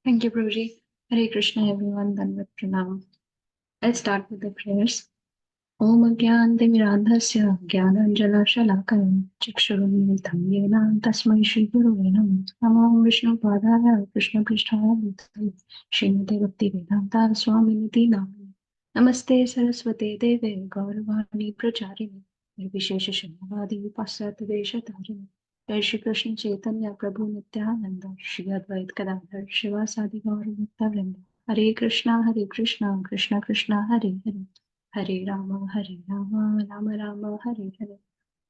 Thank you, Prabhuji. Hare Krishna, everyone. Dandavat Pranam. Let's start with the prayers. Om Agyantimirandhasya Jnananjalashalakalaya Chakshurunmilitam Yena Tasmai Shri Gurave Namah. Namo Vishnu Padaya Krishna Prishtaya Bhutale Srimate Bhaktivedanta Swaminiti Namani. Namaste Saraswate Deve Gauravani Pracharini Nirvishesha Shamavadi Pasyat Vesha Jai Shri Krishna Chaitanya Prabhu Nityananda Shri Advait Gadadhar Shivasadi Gaur Bhaktavrinda Hare Krishna Krishna Krishna Hare Hare Hare Rama Rama Rama Hare Hare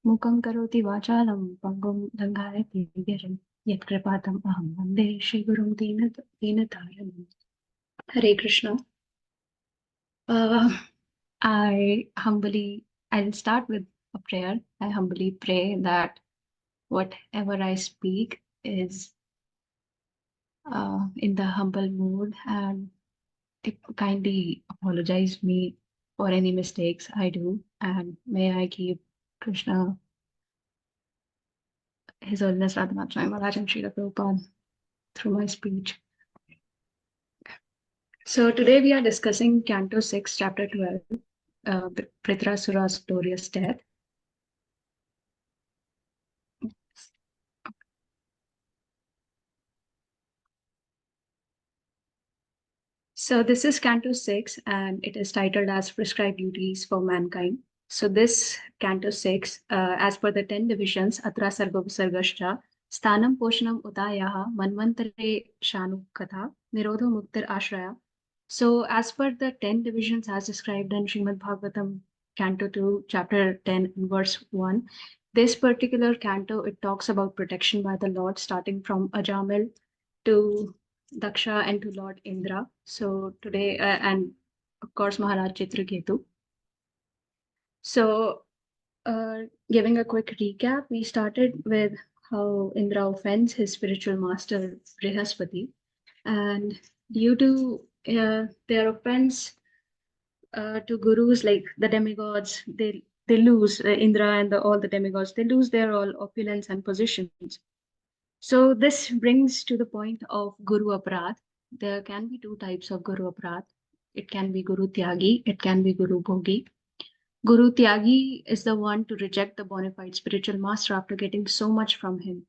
Mukam karoti vachalam pangum dangayati girim Yat kripatam aham vande Shri Gurum Dinataranam. Hare Krishna. Uh, I'll start with a prayer. I humbly pray that whatever I speak is in the humble mood, and kindly apologize me for any mistakes I do, and may I keep Krishna, His Holiness Radhanath Swami Maharaj and Srila Prabhupada through my speech. So today we are discussing Canto 6, Chapter 12, Vritrasura's glorious death. So this is Canto 6 and it is titled as Prescribed Duties for Mankind. So this Canto 6, as per the 10 divisions, Atra Sarga Sargascha, Sthanam Poshanam Udayaha, Manvantare Shanu Katha, Nirodho Muktir Ashraya. So as per the 10 divisions as described in Srimad Bhagavatam, Canto 2, Chapter 10, verse 1, this particular canto, it talks about protection by the Lord, starting from Ajamil to Daksha and to Lord Indra. So today, and of course, Maharaj Chitraketu. So, giving a quick recap, we started with how Indra offends his spiritual master Brihaspati, and due to their offense to gurus like the demigods, they lose Indra and all the demigods. They lose their all opulence and positions. So this brings to the point of Guru Aparadh. There can be two types of Guru Aparadh. It can be Guru Tyagi, it can be Guru Bhogi. Guru Tyagi is the one to reject the bona fide spiritual master after getting so much from him.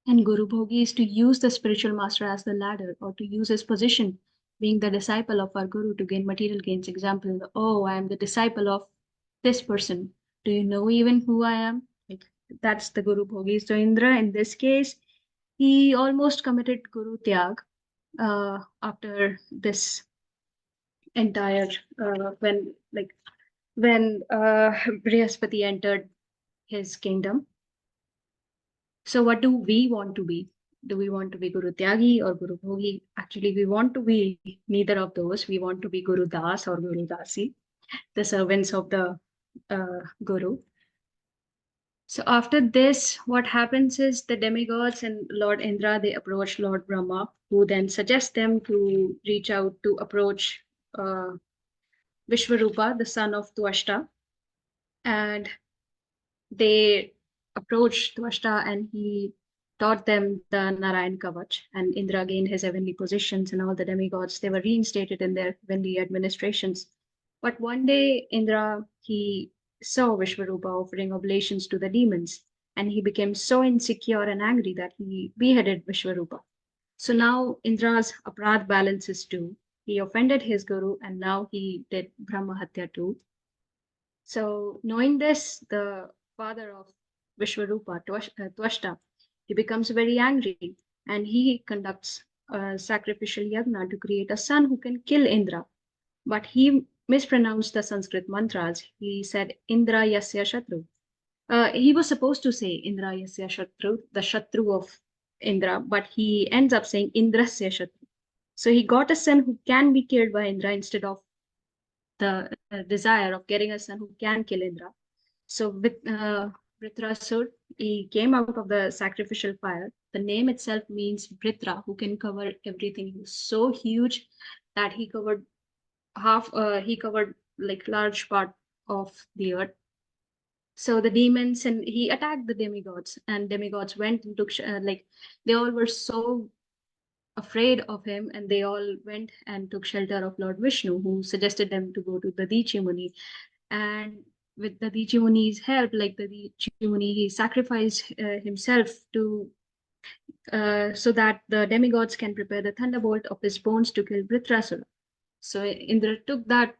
And Guru Bhogi is to use the spiritual master as the ladder or to use his position, being the disciple of our Guru, to gain material gains. Example, oh, I am the disciple of this person. Do you know even who I am? Like, that's the Guru Bhogi. So Indra, in this case, he almost committed Guru Tyag after this entire when Brihaspati entered his kingdom. So what do we want to be? Do we want to be Guru Tyagi or Guru Bhogi? Actually, we want to be neither of those. We want to be Guru Das or Guru Dasi, the servants of the Guru. So after this, what happens is the demigods and Lord Indra, they approach Lord Brahma, who then suggests them to reach out to approach uh, Vishwarupa, the son of Twashta. And they approached Twashta and he taught them the Narayan Kavach. And Indra gained his heavenly positions, and all the demigods, they were reinstated in their heavenly administrations. But one day, Indra, he saw Vishwarupa offering oblations to the demons, and he became so insecure and angry that he beheaded Vishwarupa. So now Indra's aparadh balances too. He offended his guru, and now he did Brahma Hatya too. So knowing this, the father of Vishwarupa, Twashta, he becomes very angry, and he conducts a sacrificial yagna to create a son who can kill Indra. But he mispronounced the Sanskrit mantras. He said Indra Yasya Shatru. He was supposed to say Indra Yasya Shatru, the Shatru of Indra, but he ends up saying Indrasya Shatru. So he got a son who can be killed by Indra instead of the desire of getting a son who can kill Indra. So with Vritrasura, he came out of the sacrificial fire. The name itself means Vritra, who can cover everything. He was so huge that he covered like large part of the earth. So the demons, and he attacked the demigods, and demigods went and took like they all were so afraid of him, and they all went and took shelter of Lord Vishnu, who suggested them to go to the Dichi Muni. And with the Dichi Muni's help, like the Dichi Muni, he sacrificed himself to so that the demigods can prepare the thunderbolt of his bones to kill Vritrasura. So Indra took that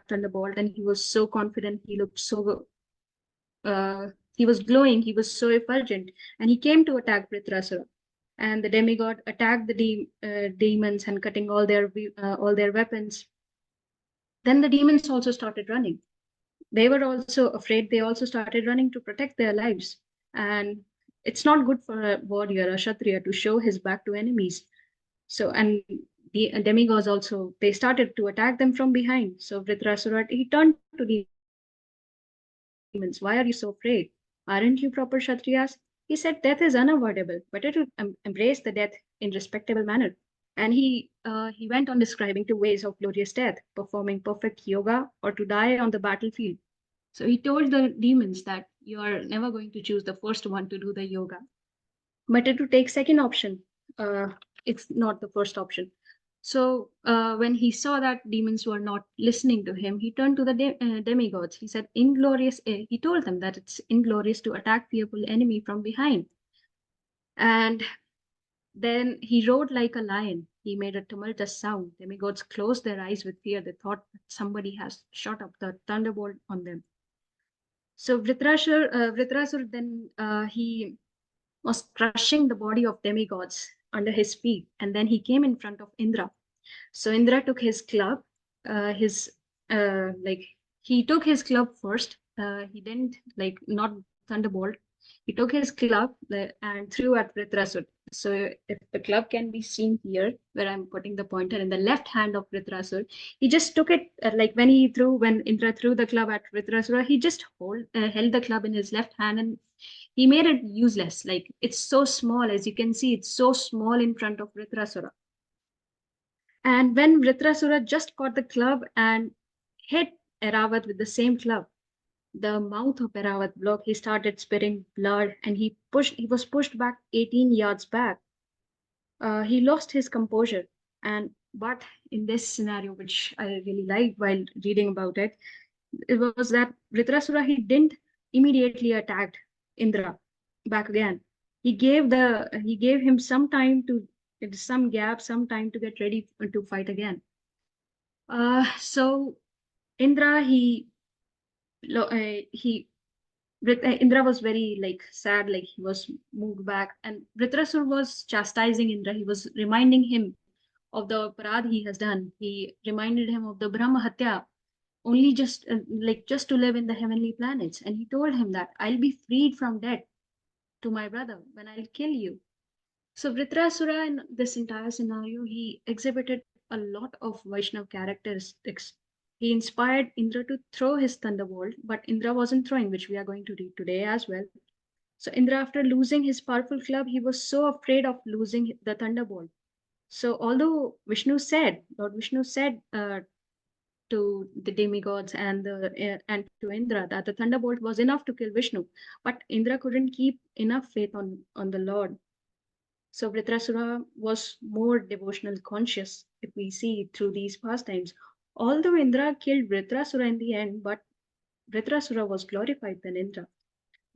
thunderbolt, and he was so confident. He looked so he was glowing. He was so effulgent, and he came to attack Vritrasura. And the demigod attacked the demons and cutting all their weapons. Then the demons also started running. They were also afraid. They also started running to protect their lives. And it's not good for a warrior, a Kshatriya, to show his back to enemies. So, and the demigods also, they started to attack them from behind. So Vritrasura, he turned to demons. Why are you so afraid? Aren't you proper Kshatriyas? He said, death is unavoidable. Better to embrace the death in respectable manner. And he went on describing two ways of glorious death: performing perfect yoga or to die on the battlefield. So he told the demons that you are never going to choose the first one to do the yoga, better to take second option. It's not the first option. So when he saw that demons were not listening to him, he turned to the demigods. He said, "Inglorious." He told them that it's inglorious to attack fearful enemy from behind. And then he roared like a lion. He made a tumultuous sound. Demigods closed their eyes with fear. They thought that somebody has shot up the thunderbolt on them. So Vritrasur then he was crushing the body of demigods under his feet, and then he came in front of Indra. So Indra took his club, his like he took his club first. He didn't like not thunderbolt. He took his club and threw at Vritrasur. So if the club can be seen here, where I'm putting the pointer in the left hand of Vritrasur, he just took it like when Indra threw the club at Vritrasura, he just held the club in his left hand, and he made it useless. Like it's so small, as you can see, it's so small in front of Vritrasura. And when Vritrasura just caught the club and hit Eravat with the same club, the mouth of Eravat blocked. He started spitting blood, and he was pushed back 18 yards back. He lost his composure. But in this scenario, which I really liked while reading about it, it was that Vritrasura, he didn't immediately attack Indra back again. He gave him some gap, some time to get ready to fight again. So Indra, he Indra was very like sad, like he was moved back, and Vritrasur was chastising Indra. He was reminding him of the parad he has done. He reminded him of the Brahma Hatya, only just to live in the heavenly planets. And he told him that I'll be freed from death to my brother when I'll kill you. So Vritrasura in this entire scenario, he exhibited a lot of Vaishnav characteristics. He inspired Indra to throw his thunderbolt, but Indra wasn't throwing, which we are going to read today as well. So Indra, after losing his powerful club, he was so afraid of losing the thunderbolt. So although Lord Vishnu said to the demigods and to Indra that the thunderbolt was enough to kill Vishnu, but Indra couldn't keep enough faith on the Lord. So Vritrasura was more devotional conscious, if we see through these pastimes. Although Indra killed Vritrasura in the end, but Vritrasura was glorified than Indra.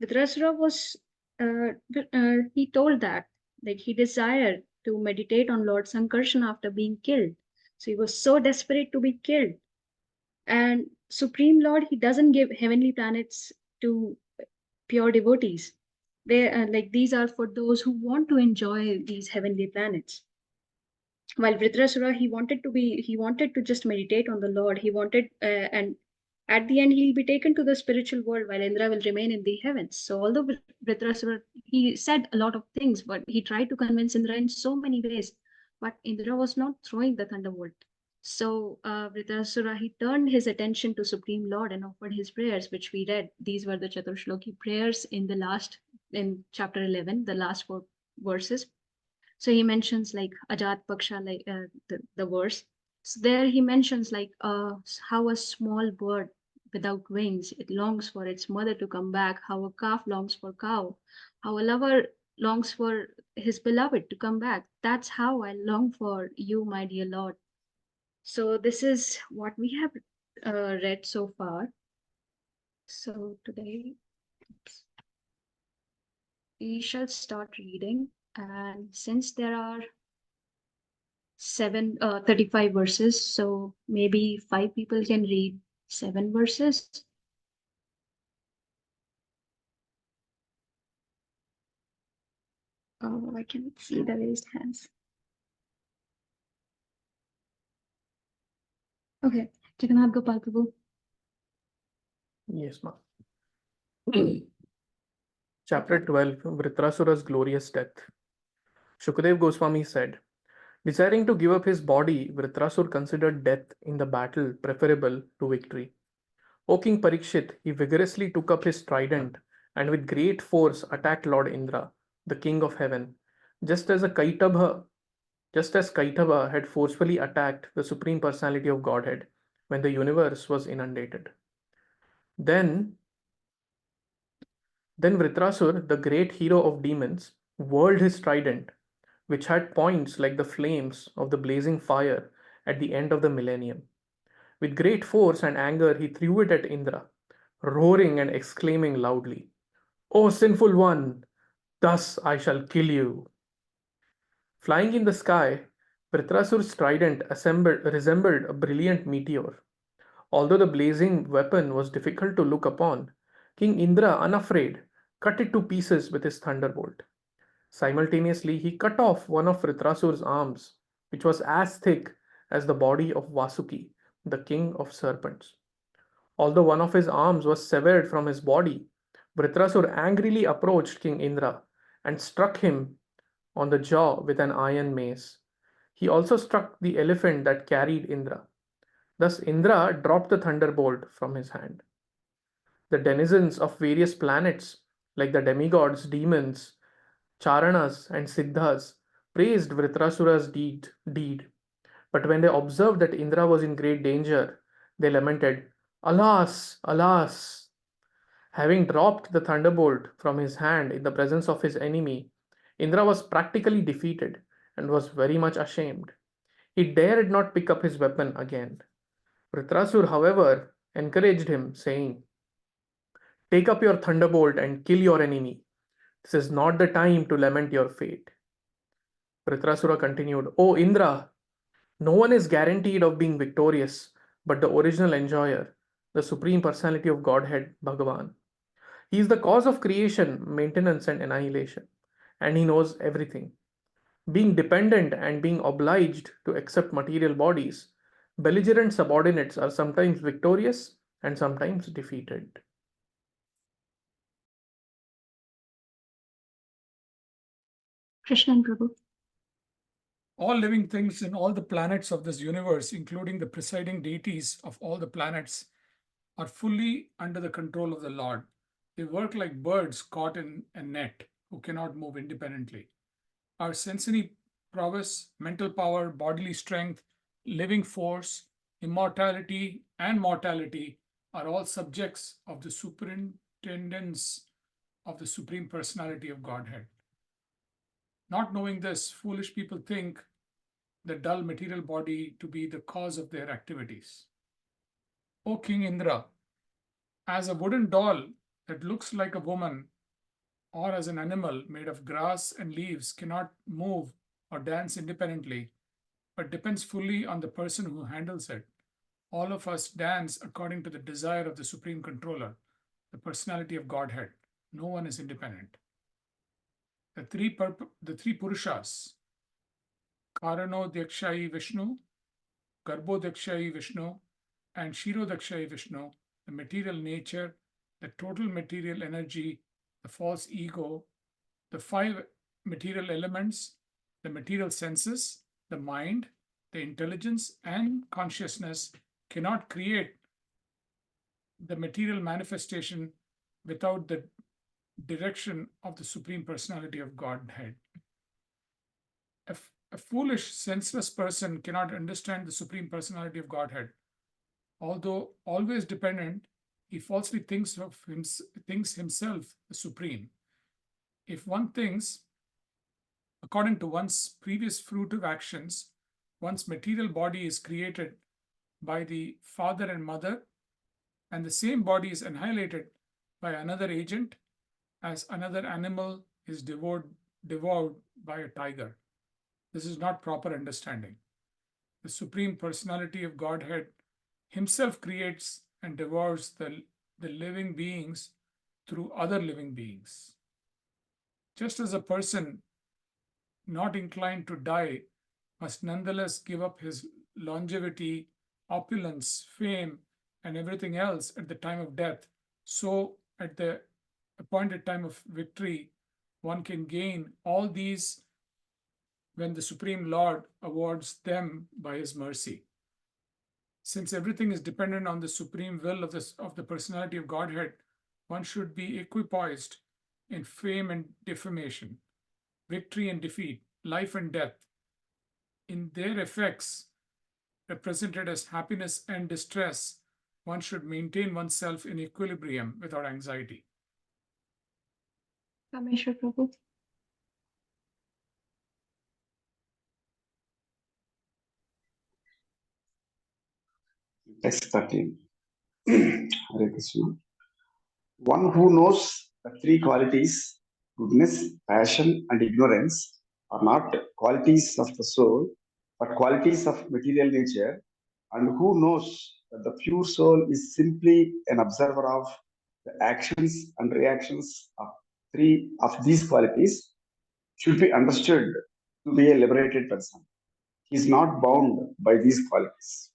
Vritrasura was, he told that, like he desired to meditate on Lord Sankarsana after being killed. So he was so desperate to be killed. And Supreme Lord, he doesn't give heavenly planets to pure devotees. These are for those who want to enjoy these heavenly planets. While Vritrasura, he wanted to just meditate on the Lord. And at the end, he'll be taken to the spiritual world, while Indra will remain in the heavens. So although Vritrasura, he said a lot of things, but he tried to convince Indra in so many ways. But Indra was not throwing the thunderbolt. So Vritrasura, he turned his attention to Supreme Lord and offered his prayers, which we read. These were the Chaturshloki prayers in chapter 11, the last 4 verses. So he mentions like Ajat Paksha, like the verse. So there he mentions like how a small bird without wings, it longs for its mother to come back, how a calf longs for cow, how a lover longs for his beloved to come back. That's how I long for you, my dear Lord. So, this is what we have read so far. So, today we shall start reading. And since there are 35 verses, so maybe 5 people can read 7 verses. Oh, I can see the raised hands. Okay, Jagannath Gopal Prabhu. Yes, ma'am. Chapter 12, Vritrasura's Glorious Death. Shukadev Goswami said, desiring to give up his body, Vritrasur considered death in the battle preferable to victory. O King Parikshit, he vigorously took up his trident and with great force attacked Lord Indra, the king of heaven, just as Kaitaba had forcefully attacked the Supreme Personality of Godhead when the universe was inundated. Then Vritrasur, the great hero of demons, whirled his trident, which had points like the flames of the blazing fire at the end of the millennium. With great force and anger, he threw it at Indra, roaring and exclaiming loudly, O sinful one, thus I shall kill you. Flying in the sky, Vritrasur's trident resembled a brilliant meteor. Although the blazing weapon was difficult to look upon, King Indra, unafraid, cut it to pieces with his thunderbolt. Simultaneously, he cut off one of Vritrasur's arms, which was as thick as the body of Vasuki, the king of serpents. Although one of his arms was severed from his body, Vritrasur angrily approached King Indra and struck him on the jaw with an iron mace. He also struck the elephant that carried Indra. Thus, Indra dropped the thunderbolt from his hand. The denizens of various planets, like the demigods, demons, Charanas, and Siddhas, praised Vritrasura's deed. But when they observed that Indra was in great danger, they lamented, Alas, alas! Having dropped the thunderbolt from his hand in the presence of his enemy, Indra was practically defeated and was very much ashamed. He dared not pick up his weapon again. Vritrasur, however, encouraged him, saying, Take up your thunderbolt and kill your enemy. This is not the time to lament your fate. Vritrasura continued, O Indra, no one is guaranteed of being victorious but the original enjoyer, the Supreme Personality of Godhead, Bhagavan. He is the cause of creation, maintenance, and annihilation, and he knows everything. Being dependent and being obliged to accept material bodies, belligerent subordinates are sometimes victorious and sometimes defeated. Krishnan Prabhu. All living things in all the planets of this universe, including the presiding deities of all the planets, are fully under the control of the Lord. They work like birds caught in a net who cannot move independently. Our sensory prowess, mental power, bodily strength, living force, immortality, and mortality are all subjects of the superintendence of the Supreme Personality of Godhead. Not knowing this, foolish people think the dull material body to be the cause of their activities. O King Indra, as a wooden doll that looks like a woman or as an animal made of grass and leaves cannot move or dance independently, but depends fully on the person who handles it, all of us dance according to the desire of the Supreme Controller, the personality of Godhead. No one is independent. The three Purushas, Karano Dakshayi Vishnu, Garbho Dakshayi Vishnu, and Shiro Dakshayi Vishnu, the material nature, the total material energy, the false ego, the five material elements, the material senses, the mind, the intelligence, and consciousness cannot create the material manifestation without the direction of the Supreme Personality of Godhead. A foolish, senseless person cannot understand the Supreme Personality of Godhead. Although always dependent, he falsely thinks himself the supreme. If one thinks according to one's previous fruitive actions, one's material body is created by the father and mother, and the same body is annihilated by another agent as another animal is devoured by a tiger. This is not proper understanding. The Supreme Personality of Godhead Himself creates and devours the living beings through other living beings. Just as a person not inclined to die must nonetheless give up his longevity, opulence, fame, and everything else at the time of death, so at the appointed time of victory, one can gain all these when the Supreme Lord awards them by His mercy. Since everything is dependent on the supreme will of the personality of Godhead, one should be equipoised in fame and defamation, victory and defeat, life and death, in their effects represented as happiness and distress. One should maintain oneself in equilibrium without anxiety. Rameshwar Prabhu. Text 13. Hare Krishna. One who knows the three qualities, goodness, passion, and ignorance, are not qualities of the soul, but qualities of material nature, and who knows that the pure soul is simply an observer of the actions and reactions of three of these qualities, should be understood to be a liberated person. He is not bound by these qualities.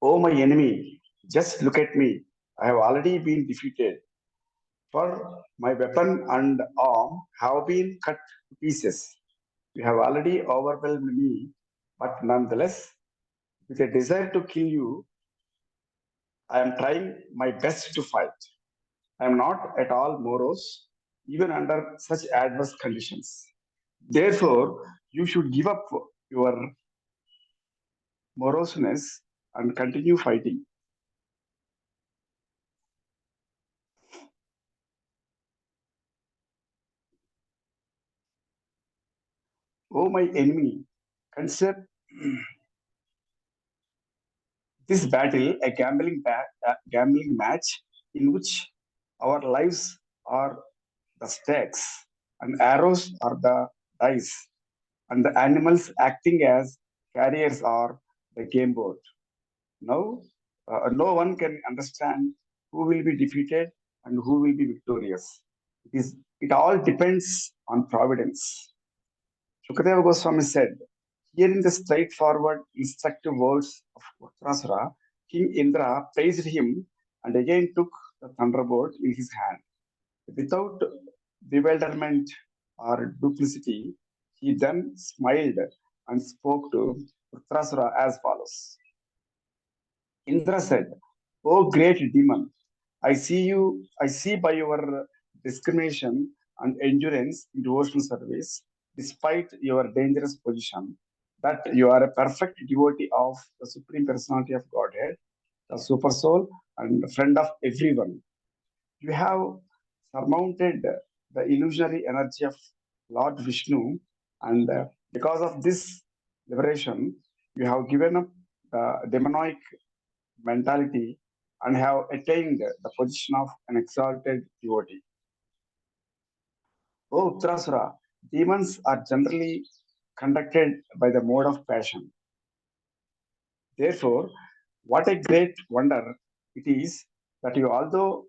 Oh, my enemy, just look at me. I have already been defeated. For my weapon and arm have been cut to pieces. You have already overwhelmed me, but nonetheless, with a desire to kill you, I am trying my best to fight. I am not at all morose, even under such adverse conditions. Therefore, you should give up your moroseness and continue fighting. Oh, my enemy, consider this battle a gambling match in which our lives are the stakes and arrows are the dice, and the animals acting as carriers are the game board. Now, no one can understand who will be defeated and who will be victorious. It all depends on providence. Shukadeva Goswami said, hearing the straightforward, instructive words of Vritrasura, King Indra praised him and again took the thunderbolt in his hand. Without bewilderment or duplicity, he then smiled and spoke to Vritrasura as follows. Indra said, "O great demon, I see by your discrimination and endurance in devotional service, despite your dangerous position, that you are a perfect devotee of the Supreme Personality of Godhead, the Super Soul, and friend of everyone. You have surmounted the illusionary energy of Lord Vishnu, and because of this liberation, you have given up the demonic mentality and have attained the position of an exalted devotee. O Uttarasura, demons are generally conducted by the mode of passion. Therefore, what a great wonder it is that you, although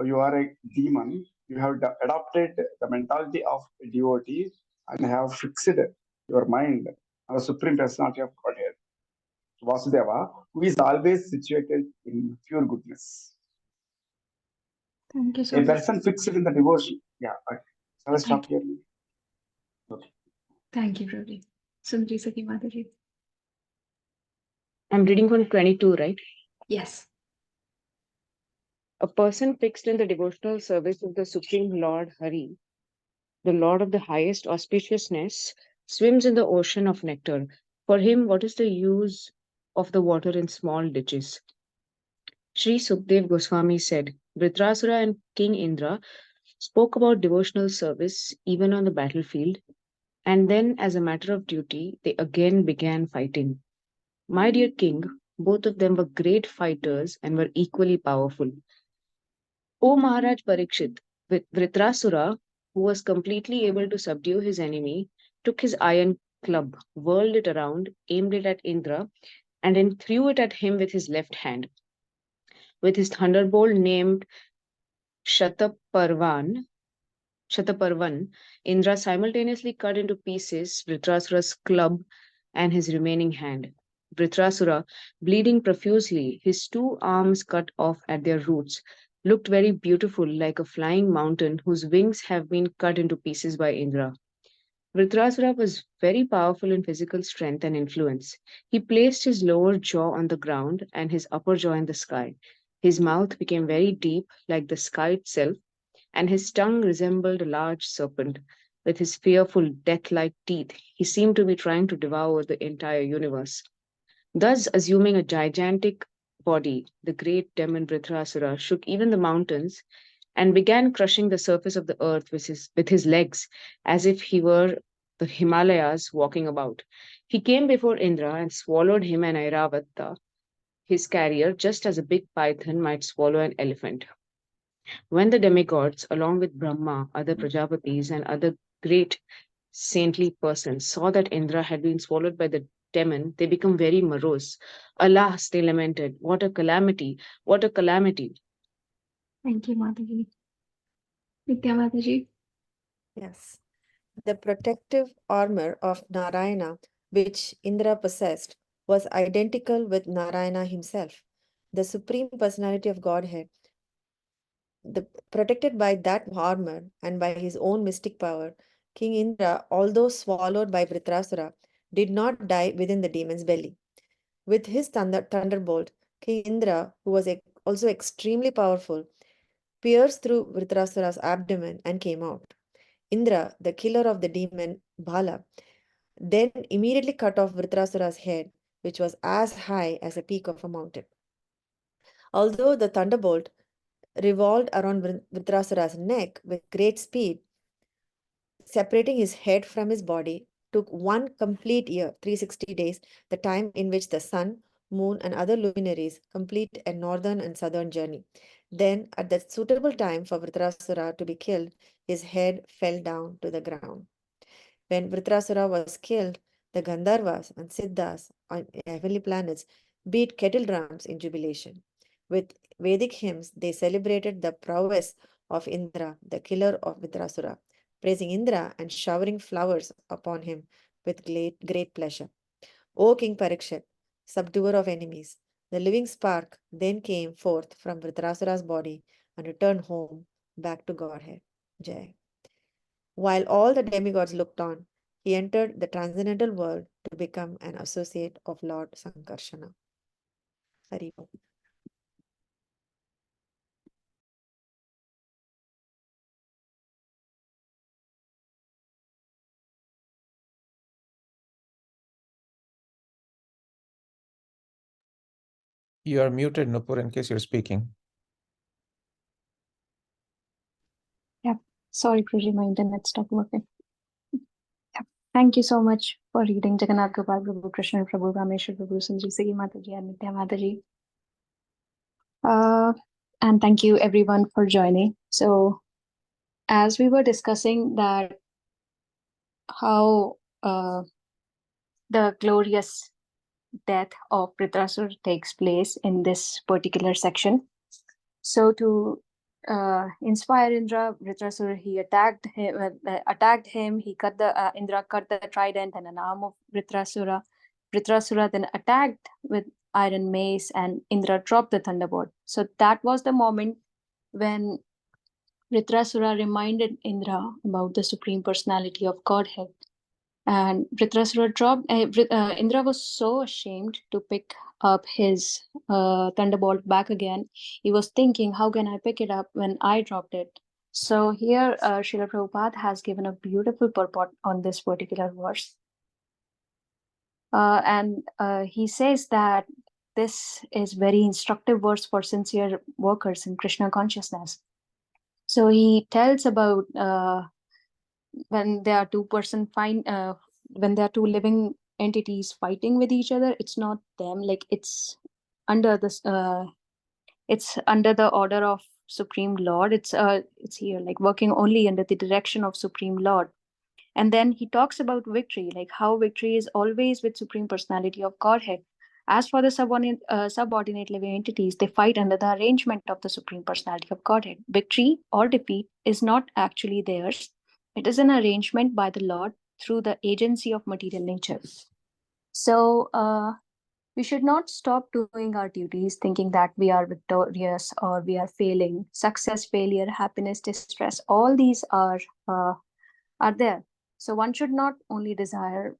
you are a demon, you have adopted the mentality of a devotee and have fixed your mind on the Supreme Personality of Godhead, Vasudeva, who is always situated in pure goodness. Thank you so A much. person fixed in the devotion. Yeah, shall I stop here? Okay. Thank you, Prabhu. Sundri Saki Mataji. I'm reading from 22, right? Yes. A person fixed in the devotional service of the Supreme Lord Hari, the Lord of the highest auspiciousness, swims in the ocean of nectar. For him, what is the use of the water in small ditches? Sri Sukdev Goswami said, Vritrasura and King Indra spoke about devotional service even on the battlefield, and then, as a matter of duty, they again began fighting. My dear king, both of them were great fighters and were equally powerful. O Maharaj Parikshit, Vritrasura, who was completely able to subdue his enemy, took his iron club, whirled it around, aimed it at Indra, and then threw it at him with his left hand. With his thunderbolt named Shataparvan, Indra simultaneously cut into pieces Vritrasura's club and his remaining hand. Vritrasura, bleeding profusely, his two arms cut off at their roots, looked very beautiful like a flying mountain whose wings have been cut into pieces by Indra. Vritrasura was very powerful in physical strength and influence. He placed his lower jaw on the ground and his upper jaw in the sky. His mouth became very deep, like the sky itself, and his tongue resembled a large serpent. With his fearful, death like teeth, he seemed to be trying to devour the entire universe. Thus, assuming a gigantic body, the great demon Vritrasura shook even the mountains and began crushing the surface of the earth with his legs, as if he were the Himalayas walking about. He came before Indra and swallowed him and Airavata, his carrier, just as a big python might swallow an elephant. When the demigods, along with Brahma, other Prajapatis, and other great saintly persons, saw that Indra had been swallowed by the demon, they became very morose. Alas, they lamented, what a calamity! What a calamity! Thank you, Mataji. Nitya Mataji. Yes. The protective armor of Narayana, which Indra possessed, was identical with Narayana himself, the supreme personality of Godhead. Protected by that armor and by his own mystic power, King Indra, although swallowed by Vritrasura, did not die within the demon's belly. With his thunderbolt, King Indra, who was also extremely powerful, pierced through Vritrasura's abdomen and came out. Indra, the killer of the demon Bala, then immediately cut off Vritrasura's head, which was as high as a peak of a mountain. Although the thunderbolt revolved around Vritrasura's neck with great speed, separating his head from his body took one complete year, 360 days, the time in which the sun, moon, and other luminaries complete a northern and southern journey. Then, at the suitable time for Vritrasura to be killed, his head fell down to the ground. When Vritrasura was killed, the Gandharvas and Siddhas on heavenly planets beat kettle drums in jubilation. With Vedic hymns, they celebrated the prowess of Indra, the killer of Vritrasura, praising Indra and showering flowers upon him with great pleasure. O King Parikshit, subduer of enemies, the living spark then came forth from Vritrasura's body and returned home back to Godhead. Jai. While all the demigods looked on, he entered the transcendental world to become an associate of Lord Sankarshana. Hari Bol. You are muted, Nupur, in case you're speaking. Sorry, Priji, my internet stopped working. Yeah. Thank you so much for reading Jagannath Gopal Prabhu Krishna Prabhu Rameshwar Prabhu Sundari Sagi Mataji and Nitya Mataji. And thank you everyone for joining. So as we were discussing that how the glorious death of Vritrasura takes place in this particular section. So to inspire Indra, Vritrasura, he attacked him. He cut the Indra cut the trident and an arm of Vritrasura. Vritrasura then attacked with iron mace, and Indra dropped the thunderbolt. So that was the moment when Vritrasura reminded Indra about the supreme personality of Godhead. And Vritrasura dropped. Indra was so ashamed to pick up his thunderbolt back again. He was thinking, how can I pick it up when I dropped it? So here, Srila Prabhupada has given a beautiful purport on this particular verse. And he says that this is very instructive verse for sincere workers in Krishna consciousness. So he tells about when there are when there are two living entities fighting with each other, it's not them, like under this it's under the order of Supreme Lord. It's here like working only under the direction of Supreme Lord. And then he talks about victory, like how victory is always with Supreme Personality of Godhead. As for the subordinate living entities, they fight under the arrangement of the Supreme Personality of Godhead. Victory or defeat is not actually theirs, it is an arrangement by the Lord through the agency of material nature. So, we should not stop doing our duties thinking that we are victorious or we are failing. Success, failure, happiness, distress, all these are there. So one should not only desire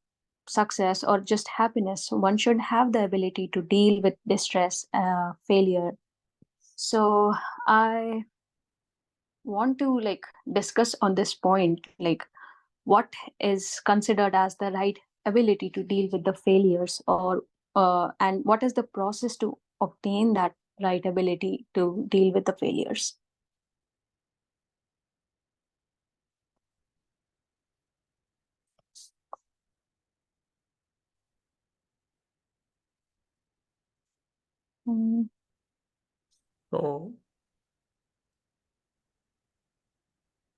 success or just happiness. One should have the ability to deal with distress, failure. So I want to like discuss on this point, like what is considered as the right ability to deal with the failures, or and what is the process to obtain that right ability to deal with the failures. Mm, So,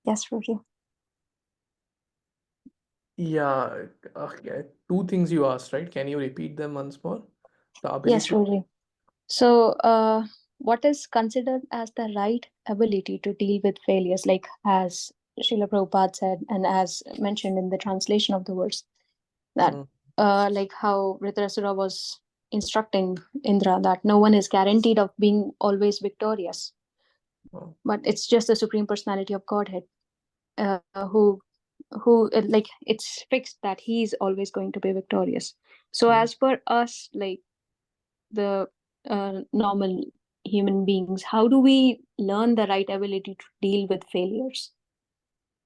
yes, Rosie. yeah, two things you asked, right? Can you repeat them once more? The Yes, ability. Rosie. So, what is considered as the right ability to deal with failures, like as Srila Prabhupada said, and as mentioned in the translation of the verse, that Mm, like how Vritrasura was instructing Indra that no one is guaranteed of being always victorious, oh, but it's just the Supreme Personality of Godhead uh, who like it's fixed that he's always going to be victorious. So, mm, as per us, like the normal human beings, how do we learn the right ability to deal with failures?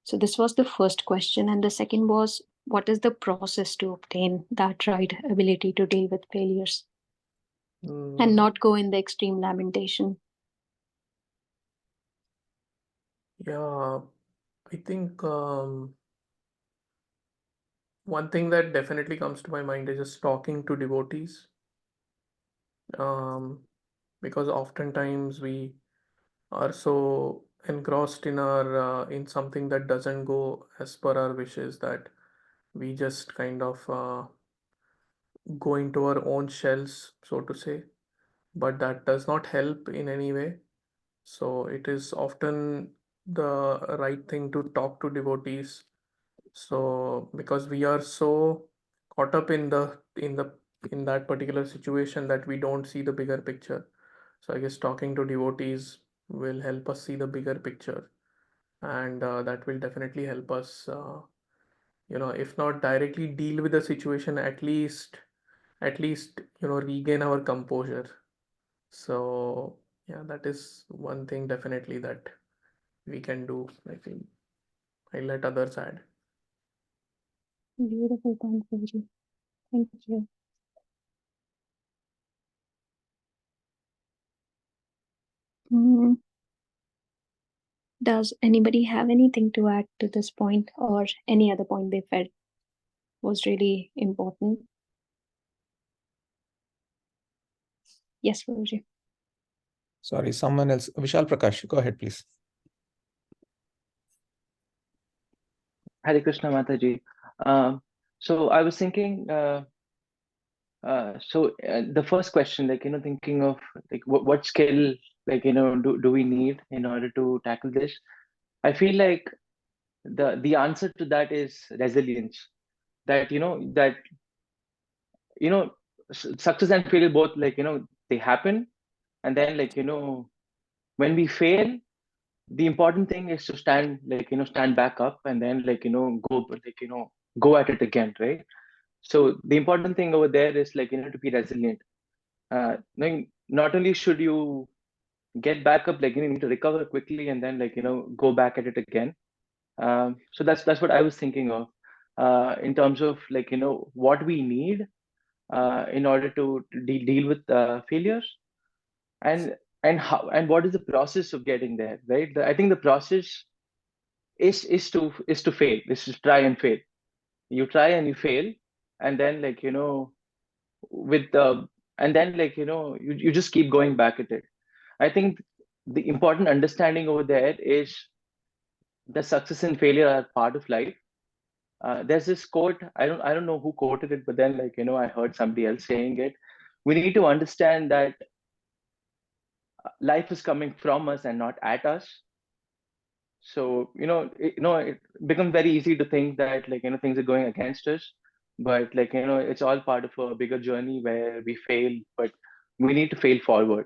So this was the first question, and the second was, what is the process to obtain that right ability to deal with failures and mm, not go in the extreme lamentation? yeah, I think one thing that definitely comes to my mind is just talking to devotees. Um, because oftentimes we are so engrossed in our in something that doesn't go as per our wishes that we just kind of go into our own shells, so to say, but that does not help in any way. So it is often the right thing to talk to devotees. So because we are so caught up in that particular situation that we don't see the bigger picture. So I guess talking to devotees will help us see the bigger picture, and that will definitely help us, if not directly deal with the situation, at least regain our composure. So yeah, that is one thing definitely that we can do. I think I let others add. Beautiful point, Guruji. Thank you. Hmm. Does anybody have anything to add to this point, or any other point they felt was really important? Yes, Guruji. Sorry, someone else. Vishal Prakash, go ahead, please. Hare Krishna Mataji. So I was thinking, the first question, like, thinking of like what skill, like, do we need in order to tackle this? I feel like the answer to that is resilience. That you know success and failure both, like, they happen, and then, like, when we fail, the important thing is to stand, like, stand back up, and then, like, go, like, go at it again, right? So the important thing over there is, like, to be resilient. Not only should you get back up, like, you need to recover quickly, and then, like, go back at it again. So that's what I was thinking of, in terms of, like, what we need in order to deal with failures. And and what is the process of getting there, right? I think the process is to fail, is to try and fail. You try and you fail, and then with the and then you just keep going back at it. I think the important understanding over there is the success and failure are part of life. There's this quote, I don't know who quoted it, but then I heard somebody else saying it. We need to understand that life is coming from us and not at us. So it becomes very easy to think that things are going against us, but it's all part of a bigger journey where we fail, but we need to fail forward.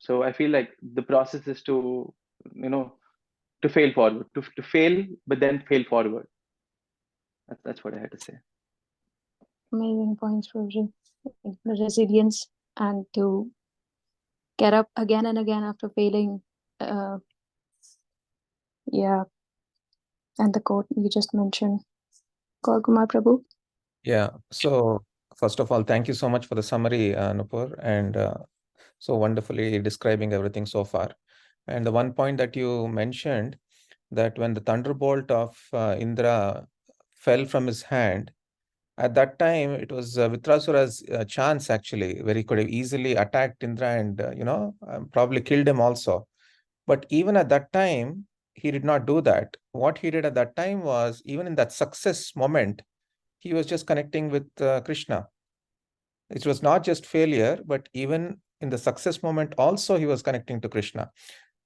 So I feel like the process is to you know to fail forward, to fail, but then fail forward. That's what I had to say. Amazing points, Roger. The resilience and to get up again and again after failing. Yeah, and the quote you just mentioned. Kaur Kumar Prabhu. Yeah. So first of all, thank you so much for the summary, Nupur, and so wonderfully describing everything so far. And the one point that you mentioned, that when the thunderbolt of Indra fell from his hand, at that time it was Vritrasura's chance actually, where he could have easily attacked Indra and probably killed him also. But even at that time, he did not do that. What he did at that time was, even in that success moment, he was just connecting with Krishna. It was not just failure, but even in the success moment also he was connecting to Krishna.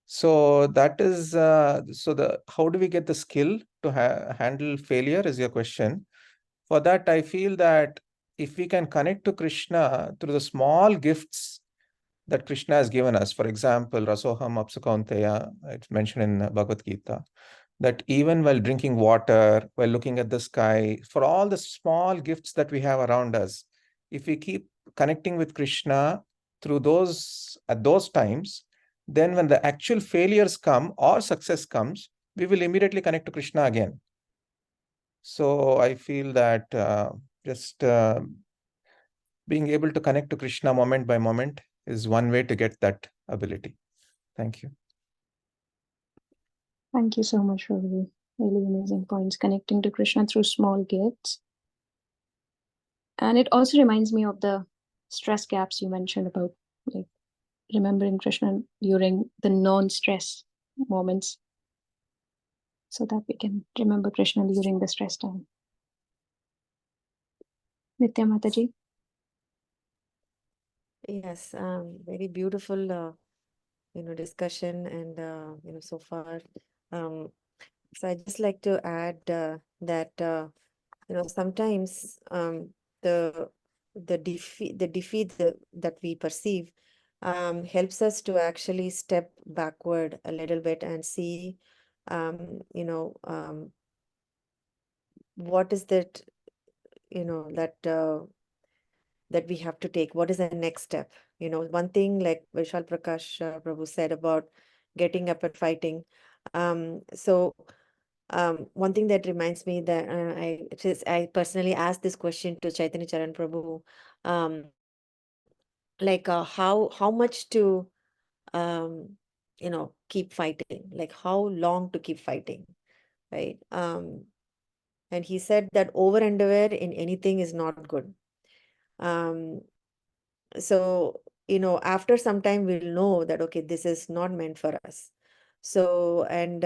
So that is how do we get the skill to handle failure is your question. For that, I feel that if we can connect to Krishna through the small gifts that Krishna has given us, for example, Rasoham Apsukaunteya, it's mentioned in Bhagavad Gita, that even while drinking water, while looking at the sky, for all the small gifts that we have around us, if we keep connecting with Krishna through those at those times, then when the actual failures come or success comes, we will immediately connect to Krishna again. So I feel that just being able to connect to Krishna moment by moment is one way to get that ability. Thank you. Thank you so much for the really amazing points, connecting to Krishna through small gifts. And it also reminds me of the stress gaps you mentioned about, like, remembering Krishna during the non-stress moments, so that we can remember Krishna during the stress time. Nitya Mataji. Yes, very beautiful, discussion and so far. So I just like to add that sometimes the defeat that we perceive helps us to actually step backward a little bit and see what is that that we have to take. What is the next step? One thing, like Vishal Prakash Prabhu said about getting up and fighting. So one thing that reminds me that I personally asked this question to Chaitanya Charan Prabhu, like how much to keep fighting, like how long to keep fighting, right? And he said that over endeavor in anything is not good. Um, so after some time we'll know that okay, this is not meant for us. So, and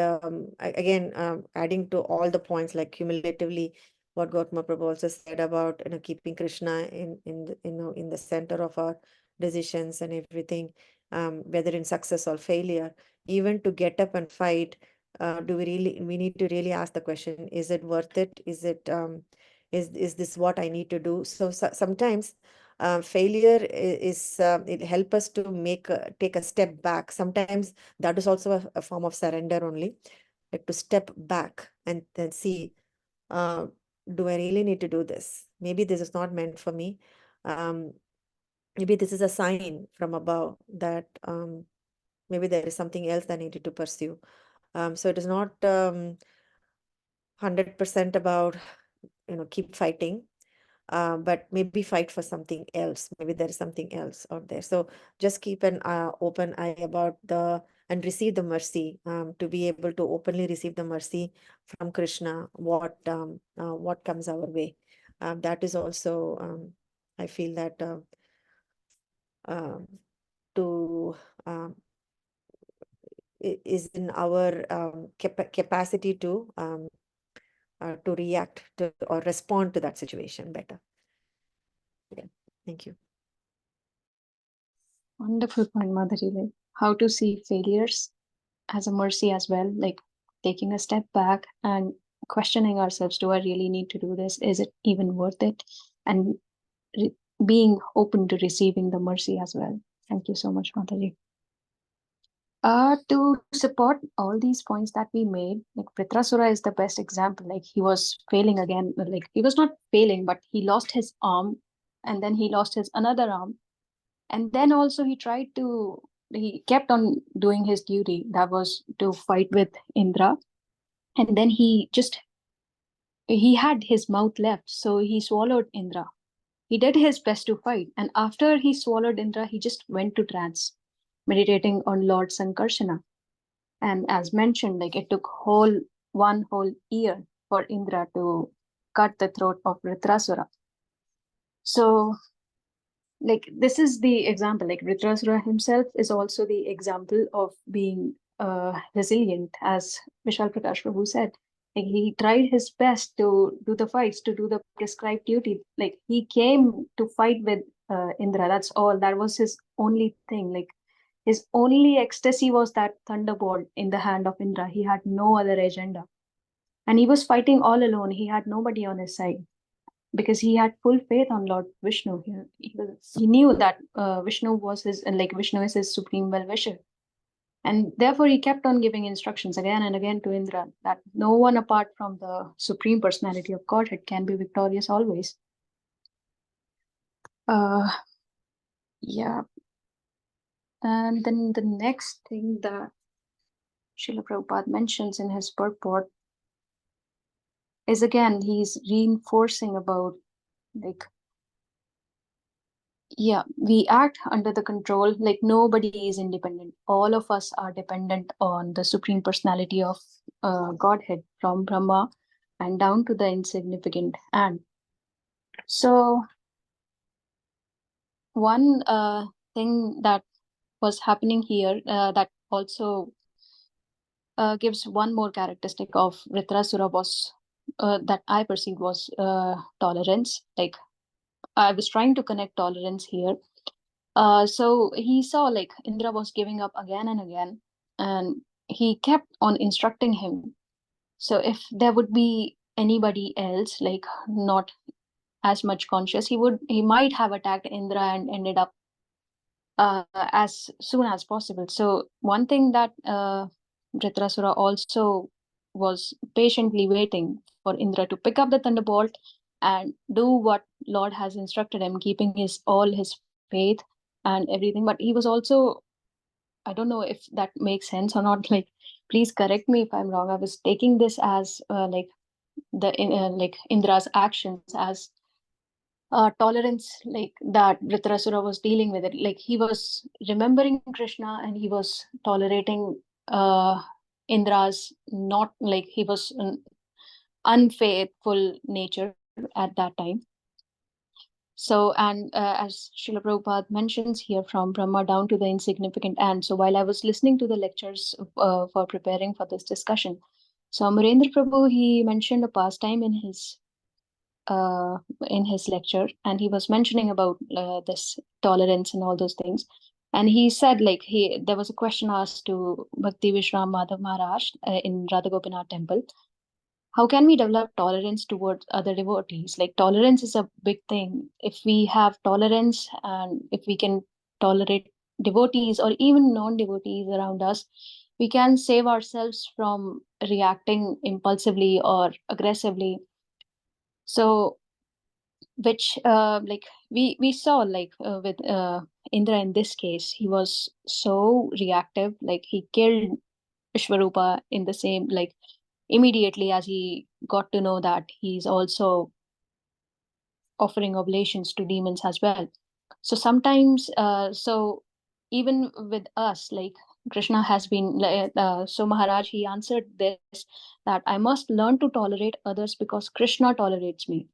again, adding to all the points, like cumulatively what Gautama Prabhu also said about keeping Krishna in the center of our decisions and everything, whether in success or failure, even to get up and fight. We need to really ask the question, is it worth it? Is this what I need to do? So, sometimes failure it help us to take a step back. Sometimes that is also a form of surrender only, like to step back and then see, uh, do I really need to do this? Maybe this is not meant for me. um, Maybe this is a sign from above that maybe there is something else I needed to pursue. So it is not 100% about keep fighting. but maybe fight for something else. Maybe there is something else out there. So just keep an open eye about and receive the mercy, to be able to openly receive the mercy from Krishna, what comes our way. That is also, I feel that to is in our capacity to react to or respond to that situation better. Yeah, thank you. Wonderful point, Madhuri. Like how to see failures as a mercy as well, like taking a step back and questioning ourselves, do I really need to do this? Is it even worth it? And being open to receiving the mercy as well. Thank you so much, Madhuri. To support all these points that we made, like Vritrasura is the best example. Like he was failing again, like he was not failing, but he lost his arm and then he lost his another arm. And then also he kept on doing his duty, that was to fight with Indra. And then he had his mouth left, so he swallowed Indra. He did his best to fight, and after he swallowed Indra, he just went to trance, meditating on Lord Sankarsana. And as mentioned, like it took one whole year for Indra to cut the throat of Vritrasura. So like this is the example, like Vritrasura himself is also the example of being resilient, as Vishal Prakash Prabhu said. Like he tried his best to do the fights, to do the prescribed duty. Like he came to fight with Indra. That's all. That was his only thing. Like his only ecstasy was that thunderbolt in the hand of Indra. He had no other agenda. And he was fighting all alone. He had nobody on his side because he had full faith on Lord Vishnu. He knew that Vishnu is his supreme well-wisher. And therefore, he kept on giving instructions again and again to Indra that no one apart from the Supreme Personality of Godhead can be victorious always. Yeah. And then the next thing that Srila Prabhupada mentions in his purport is again, he's reinforcing about like, yeah, we act under the control, like nobody is independent. All of us are dependent on the Supreme Personality of Godhead, from Brahma and down to the insignificant ant. So one thing that was happening here that also gives one more characteristic of Vritrasura was that I perceived was tolerance. Like I was trying to connect tolerance here. So he saw like Indra was giving up again and again, and he kept on instructing him. So if there would be anybody else, like not as much conscious, he might have attacked Indra and ended up as soon as possible. So one thing that Vritrasura also was patiently waiting for Indra to pick up the thunderbolt and do what Lord has instructed him, keeping all his faith and everything. But he was also, I don't know if that makes sense or not. Like, please correct me if I'm wrong. I was taking this as like Indra's actions as tolerance, like that Vritrasura was dealing with it. Like he was remembering Krishna and he was tolerating Indra's not like he was an unfaithful nature at that time. So, and as Srila Prabhupada mentions here, from Brahma down to the insignificant ant. So while I was listening to the lectures for preparing for this discussion, so Amarendra Prabhu, he mentioned a pastime in his lecture, and he was mentioning about this tolerance and all those things. And he said, like, there was a question asked to Bhakti Vishram Madhav Maharaj in Radha Gopinath temple. How can we develop tolerance towards other devotees? Like, tolerance is a big thing. If we have tolerance and if we can tolerate devotees or even non-devotees around us, we can save ourselves from reacting impulsively or aggressively. So which like we saw like with Indra in this case, he was so reactive, like he killed Ishwarupa in the same, like immediately as he got to know that he's also offering oblations to demons as well. So sometimes, so even with us, like Krishna has been, so Maharaj, he answered this, that I must learn to tolerate others because Krishna tolerates me.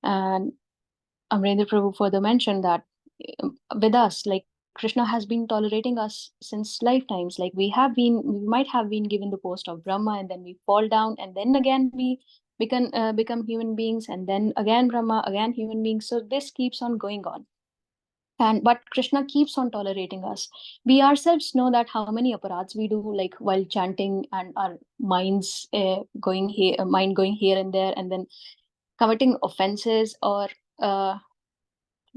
And Amrendra Prabhu further mentioned that with us, like Krishna has been tolerating us since lifetimes. Like we might have been given the post of Brahma, and then we fall down, and then again we become human beings, and then again Brahma, again human beings. So this keeps on going on. And but Krishna keeps on tolerating us. We ourselves know that how many aparads we do, like while chanting, and our minds going here, mind going here and there, and then committing offenses, or uh,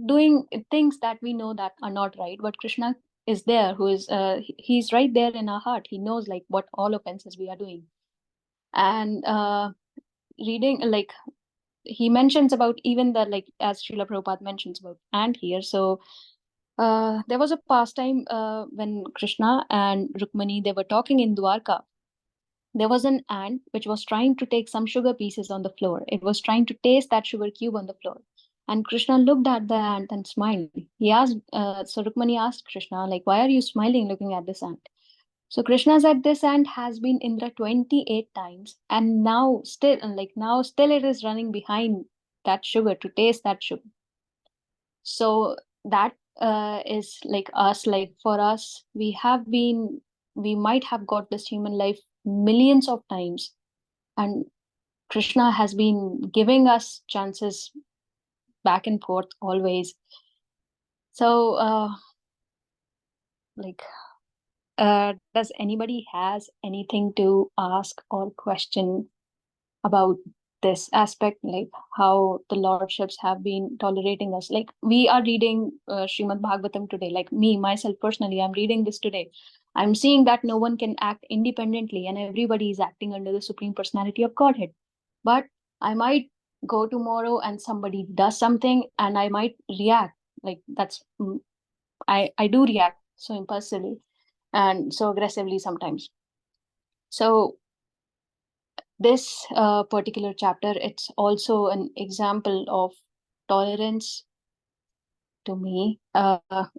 doing things that we know that are not right. But Krishna is there, who is he's right there in our heart. He knows like what all offenses we are doing. And reading, like he mentions about even that, like as Srila Prabhupada mentions about ant here. So there was a pastime when Krishna and Rukmani, they were talking in Dwarka. There was an ant which was trying to take some sugar pieces on the floor. It was trying to taste that sugar cube on the floor. And Krishna looked at the ant and smiled. He asked, so Rukmani asked Krishna, like, why are you smiling looking at this ant? So Krishna said, this ant has been Indra 28 times, and now still it is running behind that sugar to taste that sugar. So that is like us, like for us, we might have got this human life millions of times, and Krishna has been giving us chances back and forth always. So like does anybody has anything to ask or question about this aspect, like how the lordships have been tolerating us? Like we are reading Srimad Bhagavatam today, like me myself personally, I'm reading this today. I'm seeing that no one can act independently and everybody is acting under the Supreme Personality of Godhead. But I might go tomorrow and somebody does something and I might react. Like that's I do react so impulsively and so aggressively sometimes. So this particular chapter, it's also an example of tolerance to me.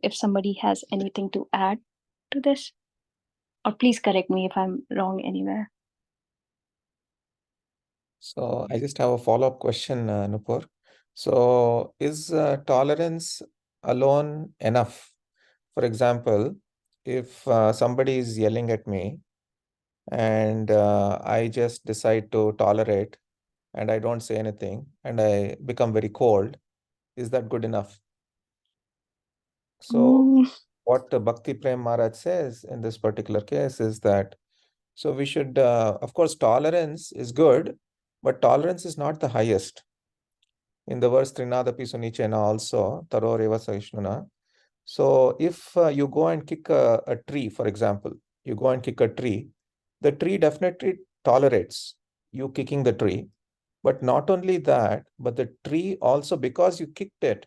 If somebody has anything to add to this, or please correct me if I'm wrong anywhere. So I just have a follow-up question, Nupur. So is tolerance alone enough? For example, if somebody is yelling at me and I just decide to tolerate and I don't say anything and I become very cold, is that good enough? So what Bhakti Prem Maharaj says in this particular case is that, so we should, of course, tolerance is good, but tolerance is not the highest. In the verse Trinadapi Sunichena also, Taro Reva Sahishnuna. So if you go and kick a tree, for example, you go and kick a tree, the tree definitely tolerates you kicking the tree. But not only that, but the tree also, because you kicked it,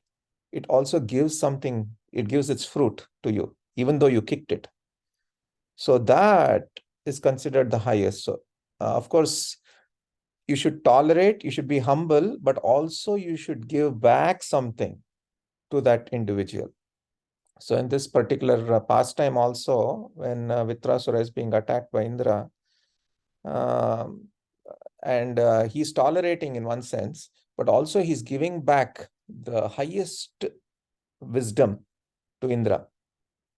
it also gives something, it gives its fruit to you, even though you kicked it. So that is considered the highest. So, of course, you should tolerate, you should be humble, but also you should give back something to that individual. So in this particular pastime also, when Vritrasura is being attacked by Indra, um, and he's tolerating in one sense, but also he's giving back the highest wisdom to Indra.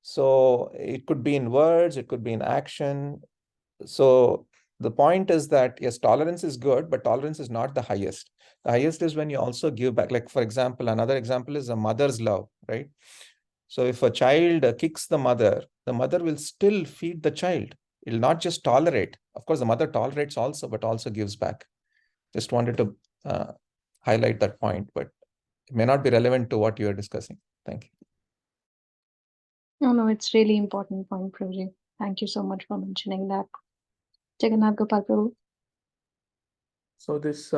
So it could be in words, it could be in action. So the point is that, yes, tolerance is good, but tolerance is not the highest. The highest is when you also give back. Like, for example, another example is a mother's love, right? So if a child kicks the mother will still feed the child. It will not just tolerate. Of course, the mother tolerates also, but also gives back. Just wanted to highlight that point, but it may not be relevant to what you are discussing. Thank you. No, it's really important point, Prabhuji. Thank you so much for mentioning that. Jagannath Gopal Prabhu. So this,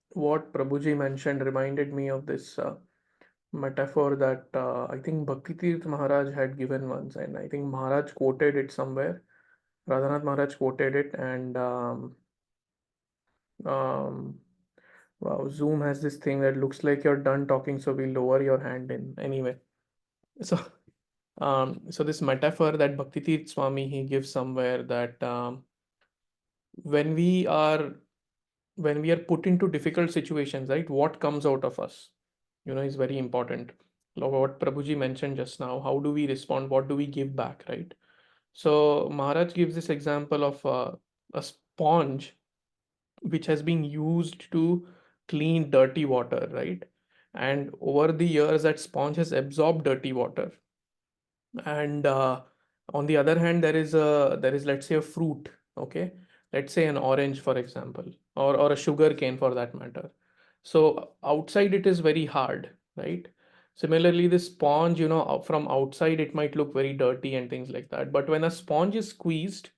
what Prabhuji mentioned reminded me of this metaphor that I think Bhakti Tirth Maharaj had given once, and I think Maharaj quoted it somewhere. Radhanath Maharaj quoted it, and um, Wow, Zoom has this thing that looks like you're done talking, so we lower your hand in anyway. So, so this metaphor that Bhakti Swami he gives somewhere that when we are when we are put into difficult situations, right, what comes out of us, is very important. Like what Prabhuji mentioned just now, how do we respond? What do we give back, right? So Maharaj gives this example of a sponge which has been used to clean dirty water, right? And over the years, that sponge has absorbed dirty water. And on the other hand, there is let's say a fruit, okay? Let's say an orange, for example, or a sugar cane for that matter. So outside it is very hard, right? Similarly, the sponge, from outside it might look very dirty and things like that. But when a sponge is squeezed,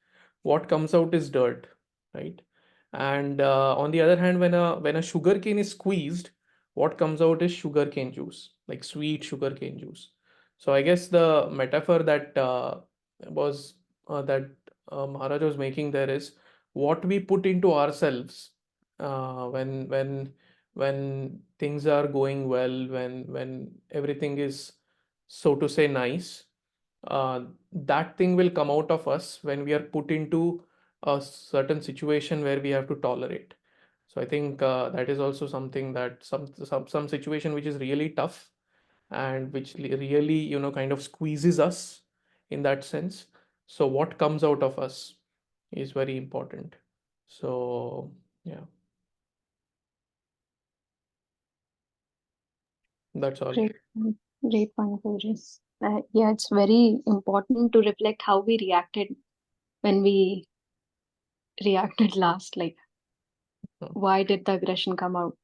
what comes out is dirt, right? And on the other hand, when a sugar cane is squeezed, what comes out is sugar cane juice, like sweet sugar cane juice. So I guess the metaphor that was that Maharaj was making there is what we put into ourselves when things are going well, when everything is, so to say, nice. That thing will come out of us when we are put into a certain situation where we have to tolerate. So I think that is also something that some situation which is really tough and which really kind of squeezes us in that sense. So what comes out of us is very important. So yeah, that's all. Great, great point, Poojas. Yeah, it's very important to reflect how we reacted when we reacted last. Like, why did the aggression come out?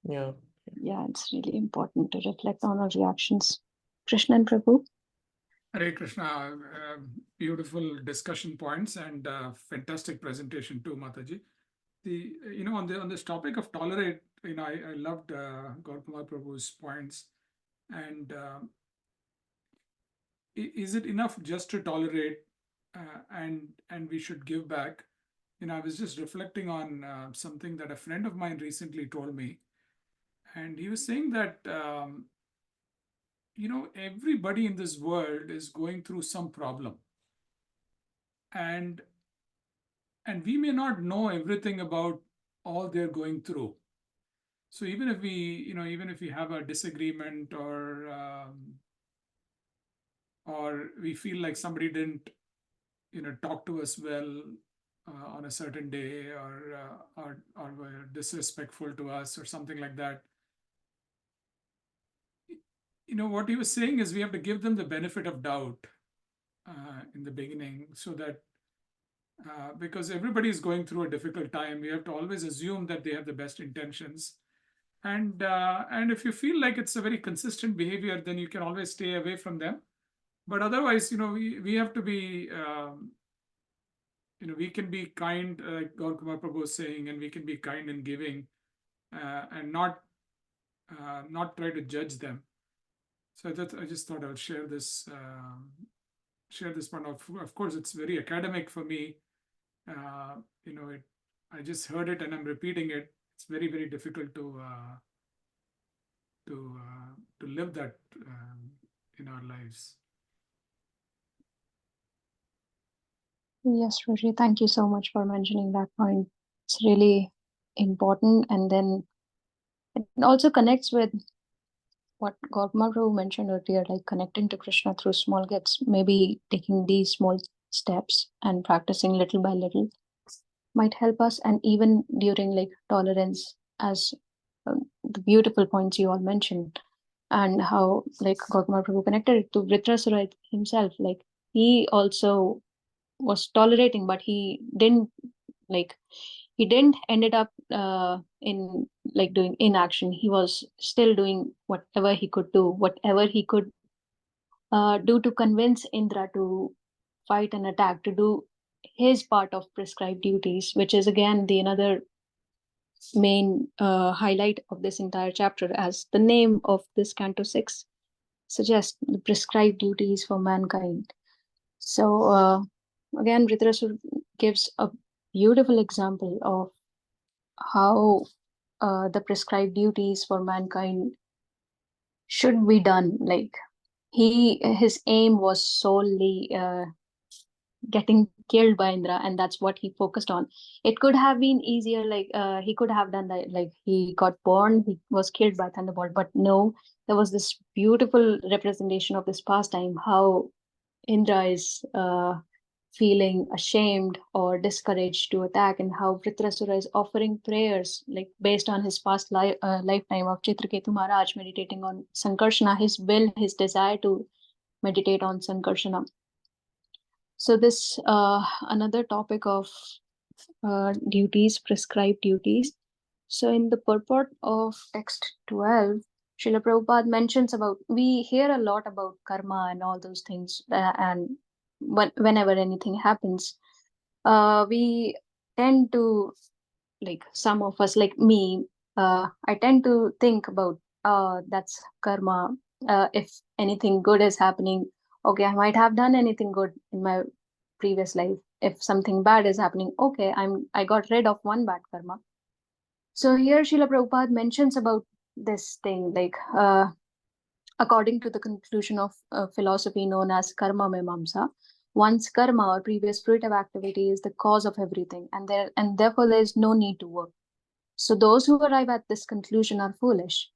Yeah. Yeah, it's really important to reflect on our reactions. Krishna and Prabhu. Hare Krishna, beautiful discussion points and fantastic presentation too, Mataji. On this topic of tolerate, I loved Gaurakumar Prabhu's points. And is it enough just to tolerate, and we should give back? I was just reflecting on something that a friend of mine recently told me, and he was saying that everybody in this world is going through some problem, and we may not know everything about all they're going through. So even if we have a disagreement, or we feel like somebody didn't talk to us well on a certain day, or were disrespectful to us or something like that, what he was saying is we have to give them the benefit of doubt in the beginning, so that because everybody is going through a difficult time, we have to always assume that they have the best intentions. And if you feel like it's a very consistent behavior, then you can always stay away from them. But otherwise, we have to be we can be kind, like Gaurakumar Prabhu was saying, and we can be kind in giving, and not try to judge them. So I just thought I would share this part. Of course, it's very academic for me. I just heard it and I'm repeating it. It's very, very difficult to live that in our lives. Yes, Roshi, thank you so much for mentioning that point. It's really important. And then it also connects with what Gaurakumar Prabhu mentioned earlier, like connecting to Krishna through small gifts, maybe taking these small steps and practicing little by little might help us. And even during like tolerance, as the beautiful points you all mentioned, and how like Gaurakumar Prabhu connected it to Vritrasura himself, like he also was tolerating, but he didn't ended up in like doing inaction. He was still doing whatever he could do, whatever he could do to convince Indra to fight and attack, to do his part of prescribed duties, which is again the another main highlight of this entire chapter, as the name of this canto 6 suggests, the prescribed duties for mankind. So again, Vritrasura gives a beautiful example of how the prescribed duties for mankind should be done. Like his aim was solely getting killed by Indra, and that's what he focused on. It could have been easier, like he could have done that, like he got born, he was killed by Thunderbolt, but no, there was this beautiful representation of this pastime, how Indra is feeling ashamed or discouraged to attack, and how Vritrasura is offering prayers, like based on his past lifetime of Chitraketu Maharaj, meditating on Sankarshana, his will, his desire to meditate on Sankarshana. So this another topic of duties, prescribed duties. So in the purport of text 12, Srila Prabhupada mentions about, we hear a lot about karma and all those things, and whenever anything happens, we tend to, like some of us, like me, I tend to think about, that's karma. If anything good is happening, okay, I might have done anything good in my previous life. If something bad is happening, okay, I got rid of one bad karma. So here Srila Prabhupada mentions about this thing, like according to the conclusion of philosophy known as karma mimamsa, one's karma or previous fruitive activity is the cause of everything, and therefore there is no need to work. So those who arrive at this conclusion are foolish.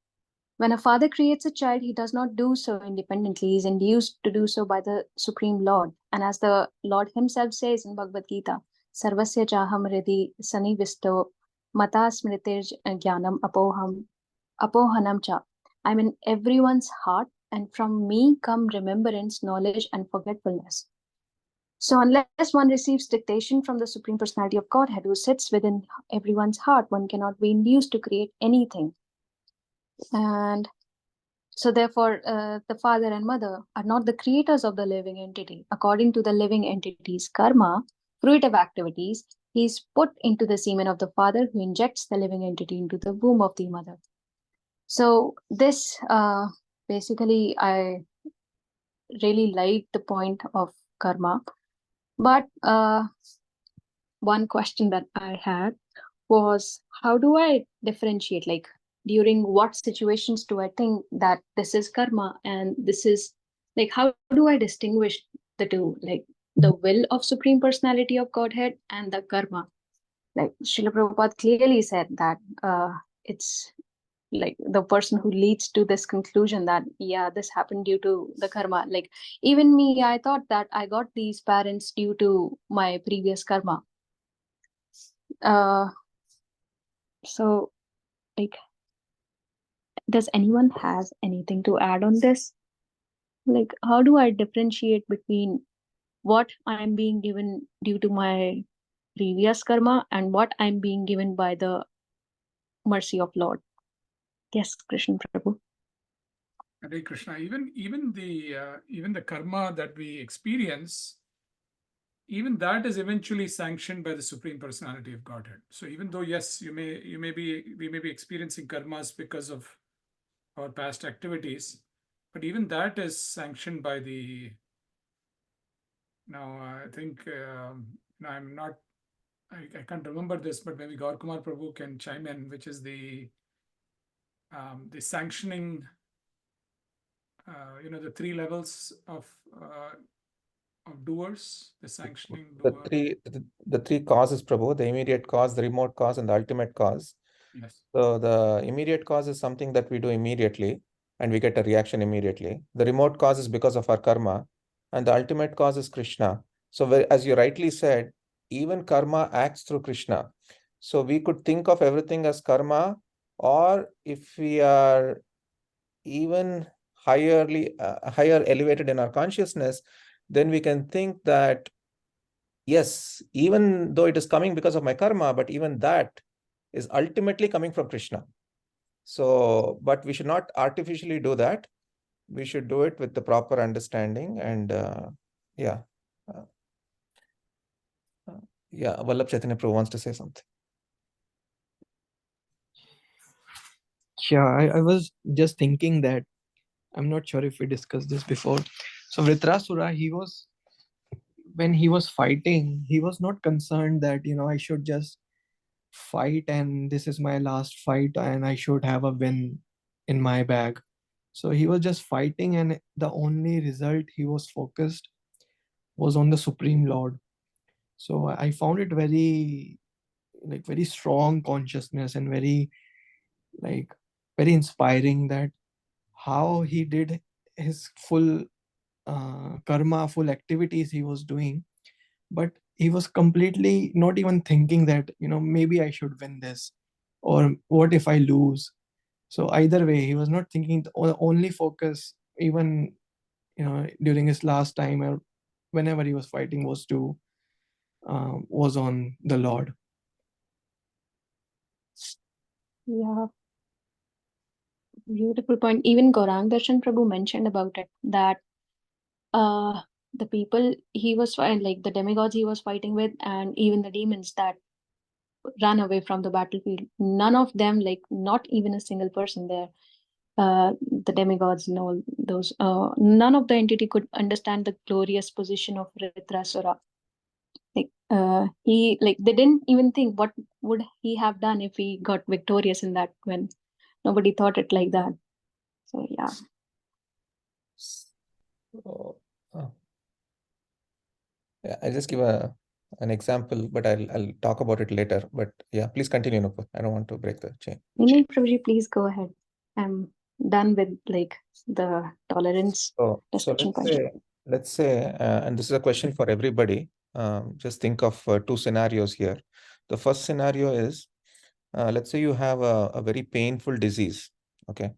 When a father creates a child, he does not do so independently. He is induced to do so by the Supreme Lord. And as the Lord himself says in Bhagavad Gita, Sarvasya chaham hridi sanivisto mata smritir jnanam apohanam cha. I'm in everyone's heart, and from me come remembrance, knowledge, and forgetfulness. So unless one receives dictation from the Supreme Personality of Godhead who sits within everyone's heart, one cannot be induced to create anything. And so therefore, the father and mother are not the creators of the living entity. According to the living entity's karma, fruitive activities, he is put into the semen of the father, who injects the living entity into the womb of the mother. So this, basically, I really like the point of karma. But one question that I had was, how do I differentiate, like during what situations do I think that this is karma and this is, like, how do I distinguish the two, like the will of Supreme Personality of Godhead and the karma? Like Srila Prabhupada clearly said that it's like the person who leads to this conclusion that, yeah, this happened due to the karma. Like even me, I thought that I got these parents due to my previous karma. So like, does anyone has anything to add on this? Like, how do I differentiate between what I'm being given due to my previous karma and what I'm being given by the mercy of Lord? Yes, Krishna Prabhu. Hare Krishna. Even the karma that we experience, even that is eventually sanctioned by the Supreme Personality of Godhead. So even though, yes, we may be experiencing karmas because of our past activities, but even that is sanctioned by the. Now I think I'm not. I can't remember this, but maybe Gaur Kumar Prabhu can chime in, which is the sanctioning. The three levels of doers, the sanctioning doer. The three causes, Prabhu, the immediate cause, the remote cause, and the ultimate cause. Yes. So the immediate cause is something that we do immediately and we get a reaction immediately. The remote cause is because of our karma, and the ultimate cause is Krishna. So as you rightly said, even karma acts through Krishna. So we could think of everything as karma, or if we are even higher elevated in our consciousness, then we can think that, yes, even though it is coming because of my karma, but even that is ultimately coming from Krishna. So, but we should not artificially do that. We should do it with the proper understanding. And yeah. Vallabh Chaitanya Prabhu wants to say something. Yeah, I was just thinking that, I'm not sure if we discussed this before. So Vritrasura, when he was fighting, he was not concerned that, I should just fight and this is my last fight and I should have a win in my bag. So he was just fighting, and the only result he was focused was on the Supreme Lord. So I found it very, like, very strong consciousness and very, like, very inspiring, that how he did his full karma, full activities he was doing, but he was completely not even thinking that, maybe I should win this, or what if I lose. So either way, he was not thinking. The only focus, even during his last time or whenever he was fighting, was on the Lord. Yeah, beautiful point. Even Gaurang Darshan Prabhu mentioned about it, that the people he was fighting, like the demigods he was fighting with, and even the demons that ran away from the battlefield, none of them, like not even a single person there, the demigods and all those, none of the entity could understand the glorious position of Vritrasura. Like he, like they didn't even think what would he have done if he got victorious in that, when nobody thought it like that. So yeah. So, yeah, I'll just give an example, but I'll talk about it later. But yeah, please continue, Nupur. I don't want to break the chain. Nini Prabhuji, please go ahead. I'm done with like the tolerance So discussion point. let's say, and this is a question for everybody. Just think of two scenarios here. The first scenario is, let's say you have a very painful disease, okay,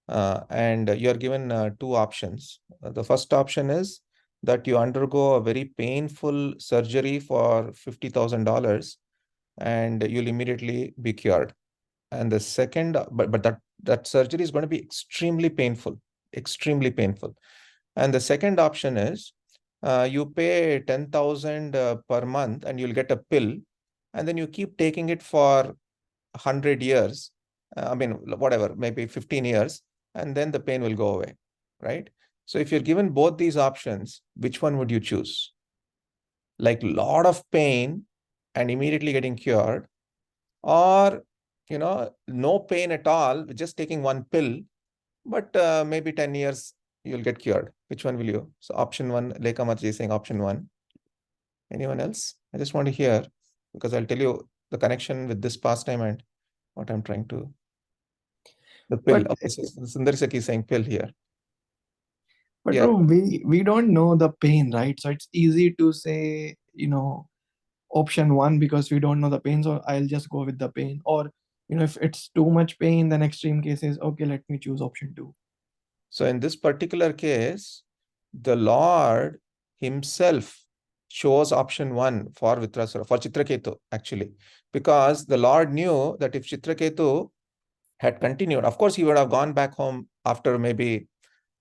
and you are given two options. The first option is that you undergo a very painful surgery for $50,000 and you'll immediately be cured. And the second, but that surgery is going to be extremely painful, extremely painful. And the second option is you pay 10,000 per month and you'll get a pill, and then you keep taking it for 100 years. I mean, whatever, maybe 15 years, and then the pain will go away, right? So if you're given both these options, which one would you choose? Like lot of pain and immediately getting cured, or no pain at all, just taking one pill, but maybe 10 years you'll get cured. Which one will you? So option one, Lekha Mataji is saying option one. Anyone else? I just want to hear, because I'll tell you the connection with this pastime and what I'm trying to. The pill. But Okay, so Sundari Saki is saying pill here. but Yeah. bro, we don't know the pain, right? So it's easy to say, option one, because we don't know the pain, so I'll just go with the pain. Or if it's too much pain, then extreme cases, okay, let me choose option two. So in this particular case, the Lord himself chose option one for Vritrasura, for Chitraketu actually, because the Lord knew that if Chitraketu had continued, of course he would have gone back home after maybe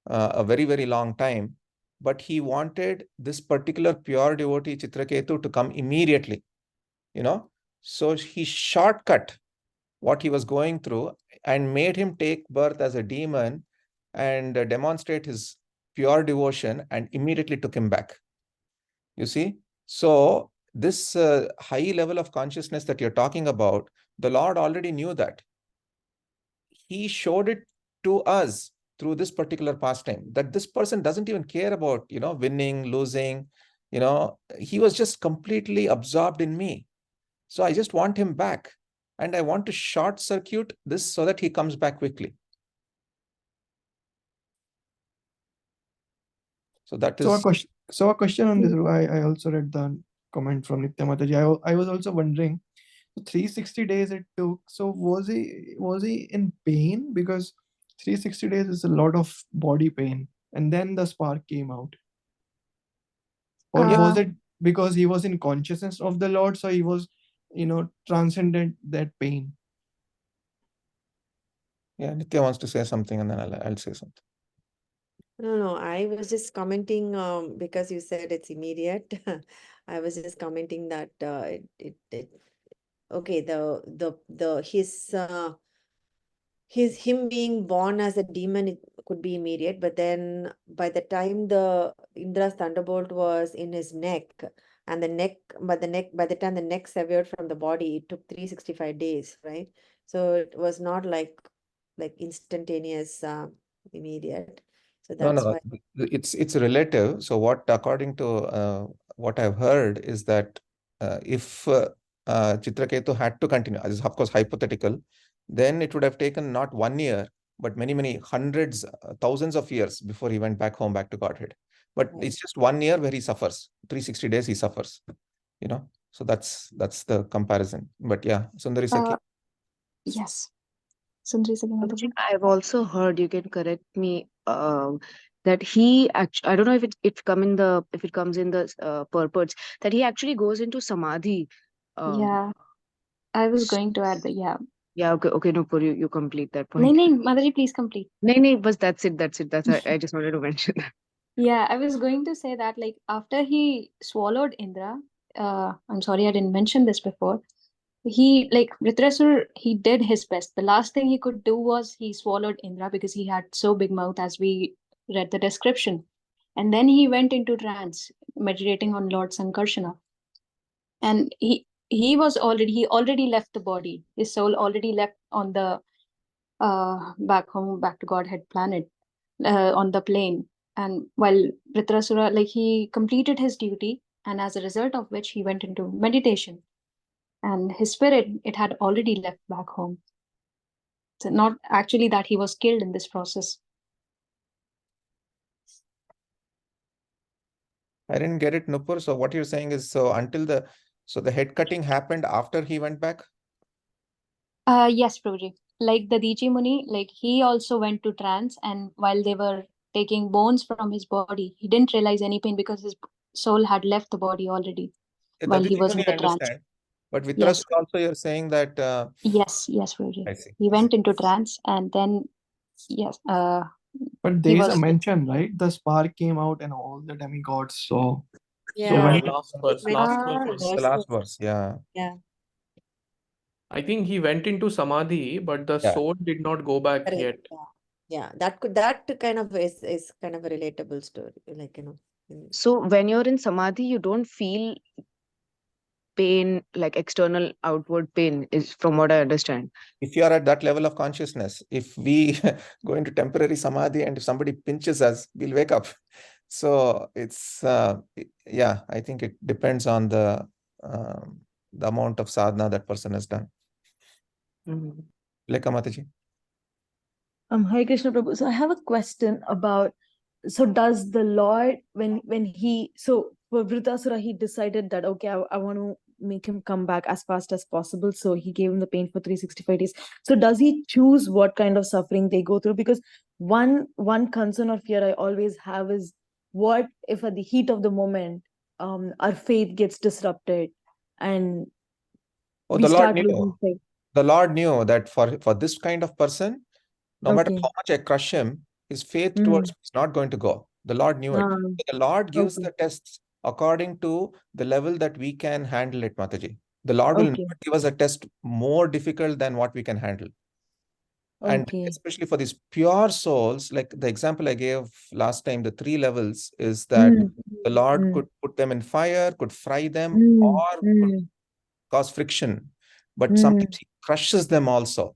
a very, very long time, but he wanted this particular pure devotee Chitraketu to come immediately, So he shortcut what he was going through and made him take birth as a demon and demonstrate his pure devotion, and immediately took him back. You see? So this high level of consciousness that you're talking about, the Lord already knew that. He showed it to us through this particular pastime, that this person doesn't even care about, winning, losing, he was just completely absorbed in me. So I just want him back, and I want to short circuit this so that he comes back quickly. So that is. So a question on this. I also read the comment from Nitya Mataji. I was also wondering, 360 days it took. So was he in pain? Because 360 days is a lot of body pain, and then the spark came out. Or was it because he was in consciousness of the Lord, so he was, transcended that pain? Yeah, Nitya wants to say something, and then I'll say something. No, I was just commenting because you said it's immediate. I was just commenting that okay, him being born as a demon, it could be immediate, but then by the time the Indra's thunderbolt was in his neck and by the time the neck severed from the body, it took 365 days, right? So it was not like instantaneous, immediate. So No, that's no, why. it's relative. So what, according to what I've heard, is that if Chitraketu had to continue, this is of course hypothetical, then it would have taken not 1 year, but many, many hundreds, thousands of years before he went back home, back to Godhead. But Right. it's just 1 year where he suffers. 360 days he suffers. So that's the comparison. But yeah, Sundari Sakhi. Yes. Sundari Sakhi Mataji. I've also heard, you can correct me, that he actually, I don't know if it comes in the purports, that he actually goes into samadhi. Yeah, I was going to add that. Yeah. Yeah, okay, no, you complete that No, point. no, Mataji, please complete. No, but that's it. I just wanted to mention that. Yeah, I was going to say that, like, after he swallowed Indra, I'm sorry I didn't mention this before. Vritrasura, he did his best. The last thing he could do was he swallowed Indra because he had so big mouth, as we read the description. And then he went into trance, meditating on Lord Sankarsana. And he already left the body. His soul already left on the back home, back to Godhead planet, on the plane. And while Vritrasura, he completed his duty, and as a result of which he went into meditation, and his spirit, it had already left back home. So not actually that he was killed in this process. I didn't get it, Nupur. So what you're saying is, so the head cutting happened after he went back? Yes, Prabhuji. Like the Dichi Muni, he also went to trance, and while they were taking bones from his body, he didn't realize any pain because his soul had left the body already while he Dadiji was in Muni, I the trance. understand. But with Yes, Vitrasura also you're saying that yes, Prabhuji. I see. He went into trance, and then yes, But he there is a was. mention, right? The spark came out and all the demigods. So Yeah, when last it verse. mentions Last verse in the was. The verse. last verse, yeah. Yeah, I think he went into samadhi, but the Yeah. soul did not go back correct. yet. Yeah. That kind of is kind of a relatable story, So when you're in samadhi, you don't feel pain, like external outward pain, is from what I understand. If you are at that level of consciousness, if we go into temporary samadhi and if somebody pinches us, we'll wake up. So it's, yeah, I think it depends on the amount of sadhana that person has done. Lekha Mataji. Hare Krishna Prabhu. So I have a question about, so does the Lord, when he, so for Vritrasura, he decided that, okay, I want to make him come back as fast as possible. So he gave him the pain for 365 days. So does he choose what kind of suffering they go through? Because one concern or fear I always have is, what if at the heat of the moment, our faith gets disrupted and Oh, we the Lord start knew. losing faith? The Lord knew that for this kind of person, no matter Okay. how much I crush him, his faith towards me is not going to go. The Lord knew it. The Lord gives Okay. the tests according to the level that we can handle it, Mataji. The Lord will Okay. not give us a test more difficult than what we can handle. And Okay. especially for these pure souls, like the example I gave last time, the 3 levels is that the Lord could put them in fire, could fry them, or could cause friction. But sometimes he crushes them also.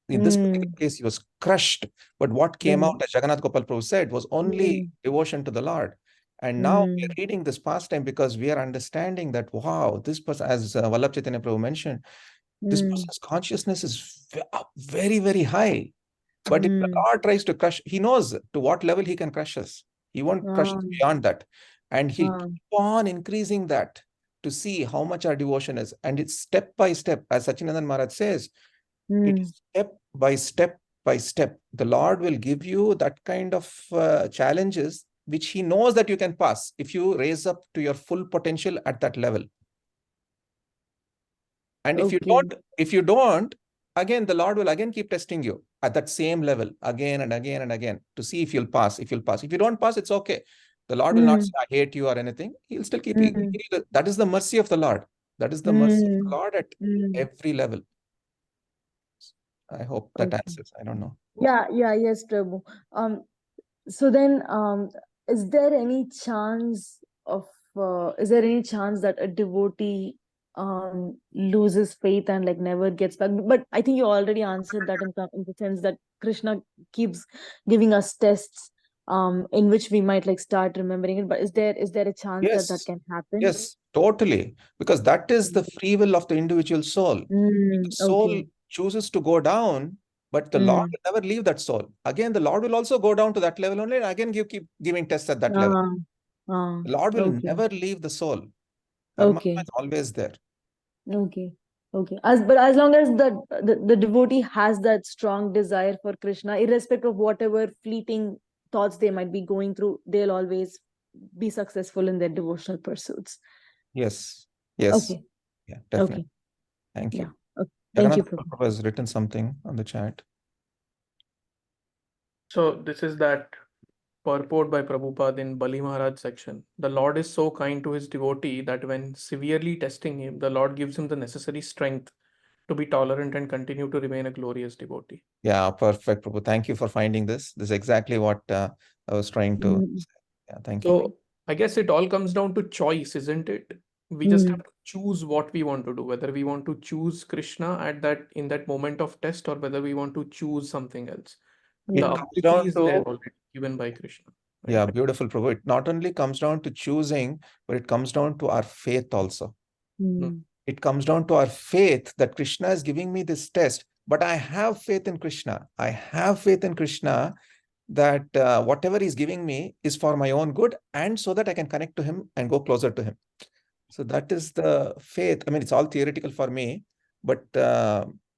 In this particular case, he was crushed. But what came out, as Jagannath Gopal Prabhu said, was only devotion to the Lord. And now we are reading this pastime because we are understanding that, wow, this person, as Vallabh Chaitanya Prabhu mentioned, this person's consciousness is very, very high. But if the Lord tries to crush, he knows to what level he can crush us. He won't crush us beyond that. And he'll keep on increasing that to see how much our devotion is. And it's step by step, as Sachinandan Maharaj says, it is step by step by step. The Lord will give you that kind of challenges which he knows that you can pass if you raise up to your full potential at that level. And if you don't, again, the Lord will again keep testing you at that same level again and again and again to see if you'll pass. If you don't pass, it's okay. The Lord will not say, I hate you or anything. He'll still keep you. That is the mercy of the Lord. That is the mercy of the Lord at every level. I hope that answers. I don't know. Yes, Prabhu. So then, is there any chance of is there any chance that a devotee loses faith and like never gets back? But I think you already answered that in the sense that Krishna keeps giving us tests in which we might like start remembering it. But is there a chance that Yes, can happen? yes, totally. Because that is the free will of the individual soul. The soul Okay. chooses to go down, but the Lord Mm. will never leave that soul. Again, the Lord will also go down to that level only, and again keep giving tests at that level. The Lord will Okay. never leave the soul. Paramatma Okay. is always there. Okay. Okay. As long as the devotee has that strong desire for Krishna, irrespective of whatever fleeting thoughts they might be going through, they'll always be successful in their devotional pursuits. Yes, yes. Okay. Yeah, definitely. Okay. Thank you. Yeah. Okay. Thank you, Jagannath Prabhu. Prabhu has written something on the chat. So this is that purport by Prabhupada in Bali Maharaj section. The Lord is so kind to his devotee that when severely testing him, the Lord gives him the necessary strength to be tolerant and continue to remain a glorious devotee. Yeah, perfect, Prabhu. Thank you for finding this. This is exactly what I was trying to say. Yeah, thank you. So I guess it all comes down to choice, isn't it? We just Mm. have to choose what we want to do, whether we want to choose Krishna at that in that moment of test or whether we want to choose something else. It The Yeah. comes ability down is there to, already given by Krishna. yeah, Right? beautiful, Prabhu. It not only comes down to choosing, but it comes down to our faith also. Mm. It comes down to our faith that Krishna is giving me this test, but I have faith in Krishna. I have faith in Krishna that whatever he's giving me is for my own good and so that I can connect to him and go closer to him. So that is the faith. I mean, it's all theoretical for me, but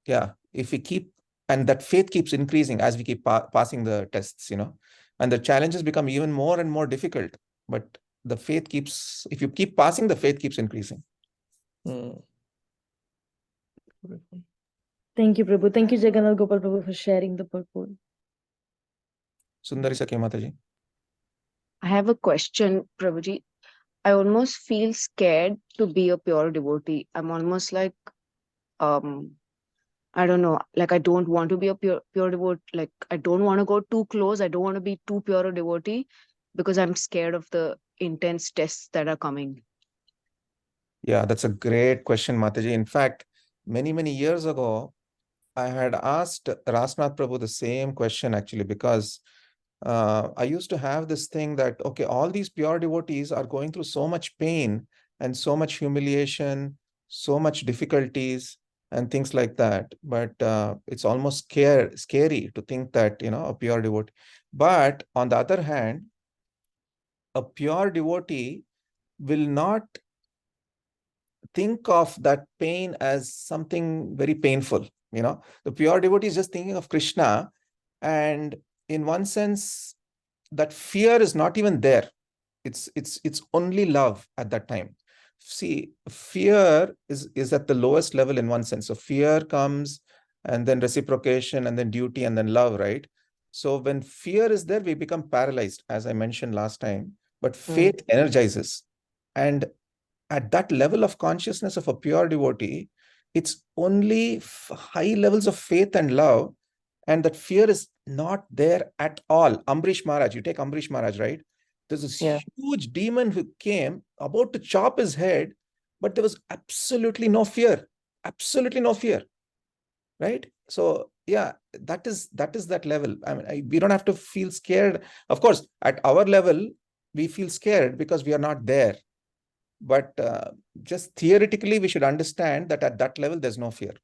yeah, if we keep, and that faith keeps increasing as we keep passing the tests, and the challenges become even more and more difficult. But the faith keeps, if you keep passing, the faith keeps increasing. Mm. Beautiful. Thank you, Prabhu. Thank you, Jagannath Gopal Prabhu, for sharing the purport. Sundari Sakya Mataji. I have a question, Prabhuji. I almost feel scared to be a pure devotee. I'm almost like, I don't know, like I don't want to be a pure devotee. Like I don't want to go too close. I don't want to be too pure a devotee because I'm scared of the intense tests that are coming. Yeah, that's a great question, Mataji. In fact, many, many years ago, I had asked Rasnath Prabhu the same question actually, because I used to have this thing that, okay, all these pure devotees are going through so much pain and so much humiliation, so much difficulties and things like that. But it's almost scary to think that, a pure devotee. But on the other hand, a pure devotee will not think of that pain as something very painful. The pure devotee is just thinking of Krishna, and in one sense, that fear is not even there. It's only love at that time. See, fear is at the lowest level in one sense. So fear comes, and then reciprocation, and then duty, and then love, right? So when fear is there, we become paralyzed, as I mentioned last time. But faith energizes, and at that level of consciousness of a pure devotee, it's only high levels of faith and love, and that fear is not there at all. Ambrish Maharaj, you take Ambrish Maharaj, right? There's this huge demon who came about to chop his head, but there was absolutely no fear, right? So yeah, that is that level. I mean, we don't have to feel scared. Of course, at our level, we feel scared because we are not there. But just theoretically, we should understand that at that level, there's no fear.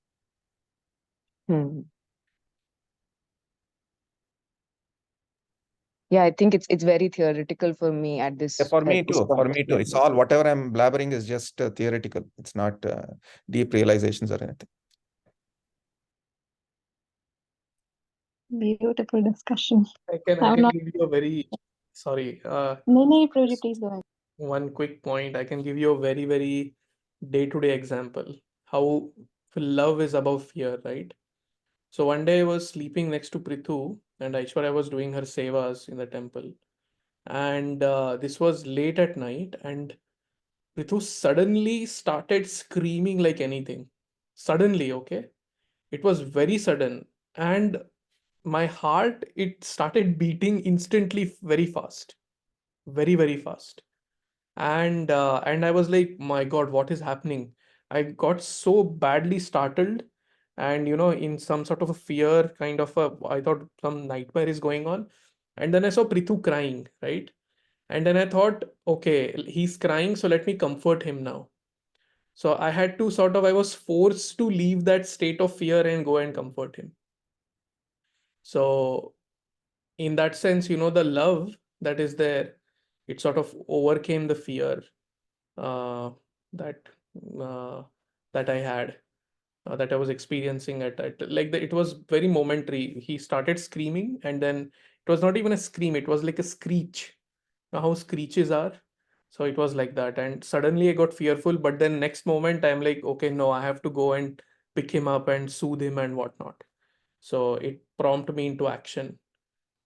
Yeah, I think it's very theoretical for me at this For me too. For point. me too. It's all whatever I'm blabbering is just theoretical. It's not deep realizations or anything. Beautiful discussion. I can give you a very sorry. No, Prabhuji, please go ahead. One quick point. I can give you a very, very day-to-day example. How love is above fear, right? So one day I was sleeping next to Prithu and Aishwarya was doing her sevas in the temple. And this was late at night and Prithu suddenly started screaming like anything. Suddenly, okay? It was very sudden. And my heart, it started beating instantly very fast. Very, very fast. and I was like, my God, what is happening? I got so badly startled, and in some sort of a fear, kind of I thought some nightmare is going on, and then I saw Prithu crying, right? And then I thought, okay, he's crying, so let me comfort him now. So I had to I was forced to leave that state of fear and go and comfort him. So in that sense, the love that is there, it sort of overcame the fear uh, that uh, that I had, that I was experiencing it was very momentary. He started screaming, and then it was not even a scream; it was like a screech. You know how screeches are? So it was like that, and suddenly I got fearful. But then next moment, I'm like, okay, no, I have to go and pick him up and soothe him and whatnot. So it prompted me into action,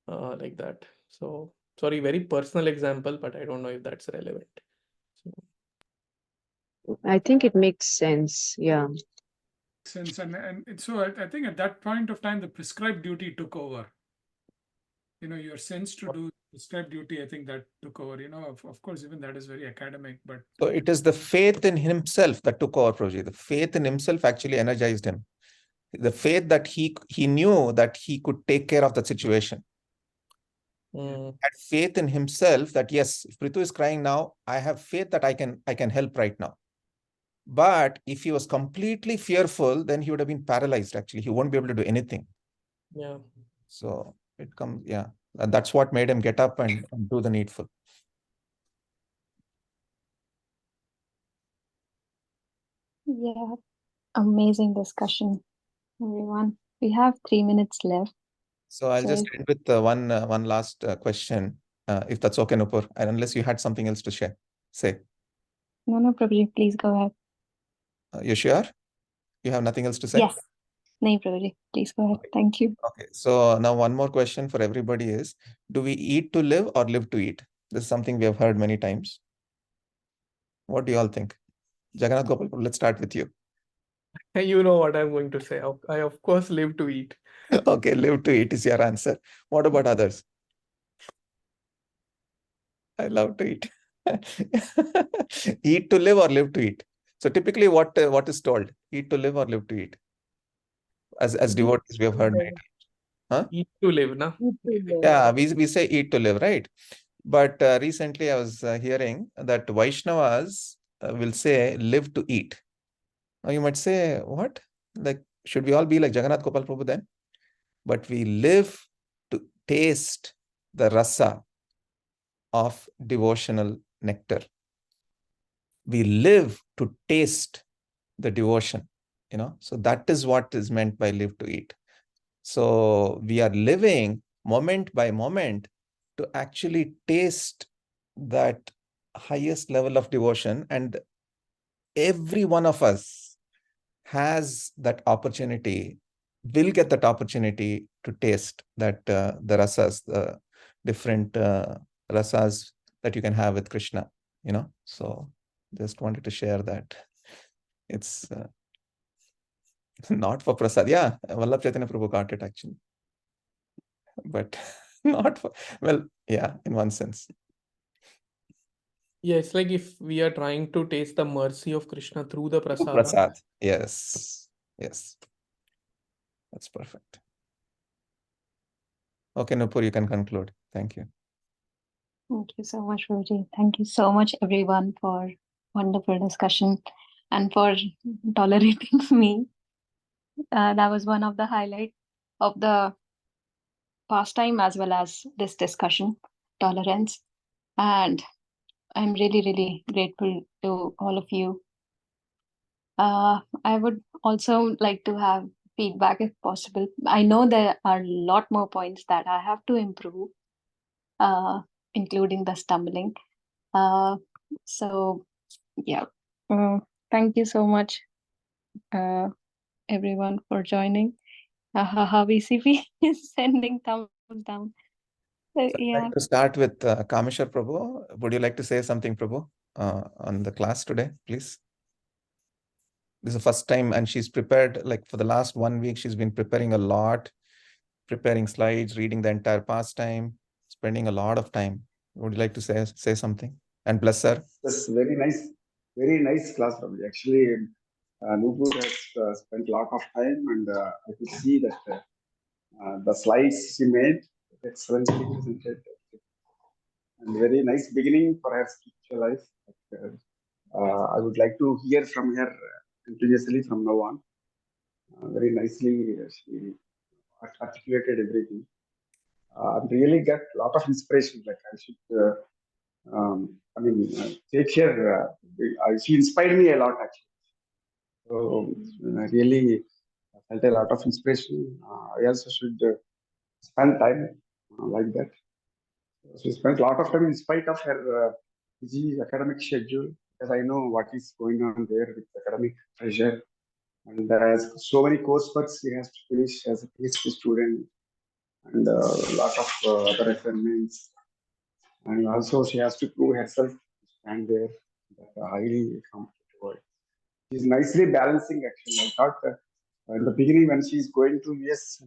like that. So sorry, very personal example, but I don't know if that's relevant. So, I think it makes sense. Yeah. Sense and so I think at that point of time the prescribed duty took over. Your sense to do prescribed duty, I think that took over. Of course, even that is very academic, but So it is the faith in himself that took over, Prabhuji. The faith in himself actually energized him. The faith that he knew that he could take care of the situation. Had faith in himself that yes, if Prithu is crying now, I have faith that I can help right now. But if he was completely fearful, then he would have been paralyzed. Actually, he won't be able to do anything. yeah. So it comes, yeah. And that's what made him get up and do the needful. Yeah, amazing discussion, everyone. We have 3 minutes left. So I'll So just end with one last question, if that's okay, Nupur, and unless you had something else to say. no, Prabhuji, please go ahead. You sure? You have nothing else to say? Yes. No, Prabhuji, please go ahead. Okay. Thank you. Okay. So now one more question for everybody is, do we eat to live or live to eat? This is something we have heard many times. What do you all think? Jagannath Gopal, let's start with you. You know what I'm going to say. I of course live to eat. Okay, live to eat is your answer. What about others? I love to eat. Eat to live or live to eat? So typically what is told? Eat to live or live to eat? As devotees, we have heard many times. Huh? Eat to live, na? Eat to live. Yeah, we say eat to live, right? But recently I was hearing that Vaishnavas will say live to eat. Now you might say, what? Like, should we all be like Jagannath Gopal Prabhu then? But we live to taste the rasa of devotional nectar. We live to taste the devotion, so that is what is meant by live to eat. So we are living moment by moment to actually taste that highest level of devotion, and every one of us has that opportunity, will get that opportunity to taste that the rasas, the different rasas that you can have with Krishna, so just wanted to share that. It's not for prasad. Yeah, Vallabh Chaitanya Prabhu got it actually, but not for, well, yeah, in one sense. Yeah, it's like if we are trying to taste the mercy of Krishna through the prasada. Prasad. Yes. Yes. That's perfect. Okay, Nupur, you can conclude. Thank you. Thank you so much, Prabhuji. Thank you so much, everyone, for wonderful discussion and for tolerating me. That was one of the highlights of the pastime as well as this discussion, tolerance. And I'm really, really grateful to all of you. I would also like to have feedback if possible. I know there are a lot more points that I have to improve, including the stumbling. So, yeah. Thank you so much, everyone, for joining. VCP is sending thumbs down. So I'd Yeah. like to start with Kameshwar Prabhu. Would you like to say something, Prabhu, on the class today, please? This is the first time, and she's prepared, like for the last 1 week, she's been preparing a lot, preparing slides, reading the entire pastime, spending a lot of time. Would you like to say something? And bless her. That's very nice class, Prabhuji. Actually, Nupur has spent a lot of time, and I could see that the slides she made, excellently presented, and very nice beginning for her spiritual life. I would like to hear from her continuously from now on. Very nicely, she articulated everything. Really get a lot of inspiration. Like I should, take her. She inspired me a lot actually. So I really felt a lot of inspiration. I also should spend time like that. She spent a lot of time in spite of her busy academic schedule, because I know what is going on there with academic pressure. And there are so many coursework she has to finish as a PhD student, and a lot of other assignments. And also she has to prove herself to stand there at a highly competitive world. She's nicely balancing actually. I thought in the beginning when she's going to US,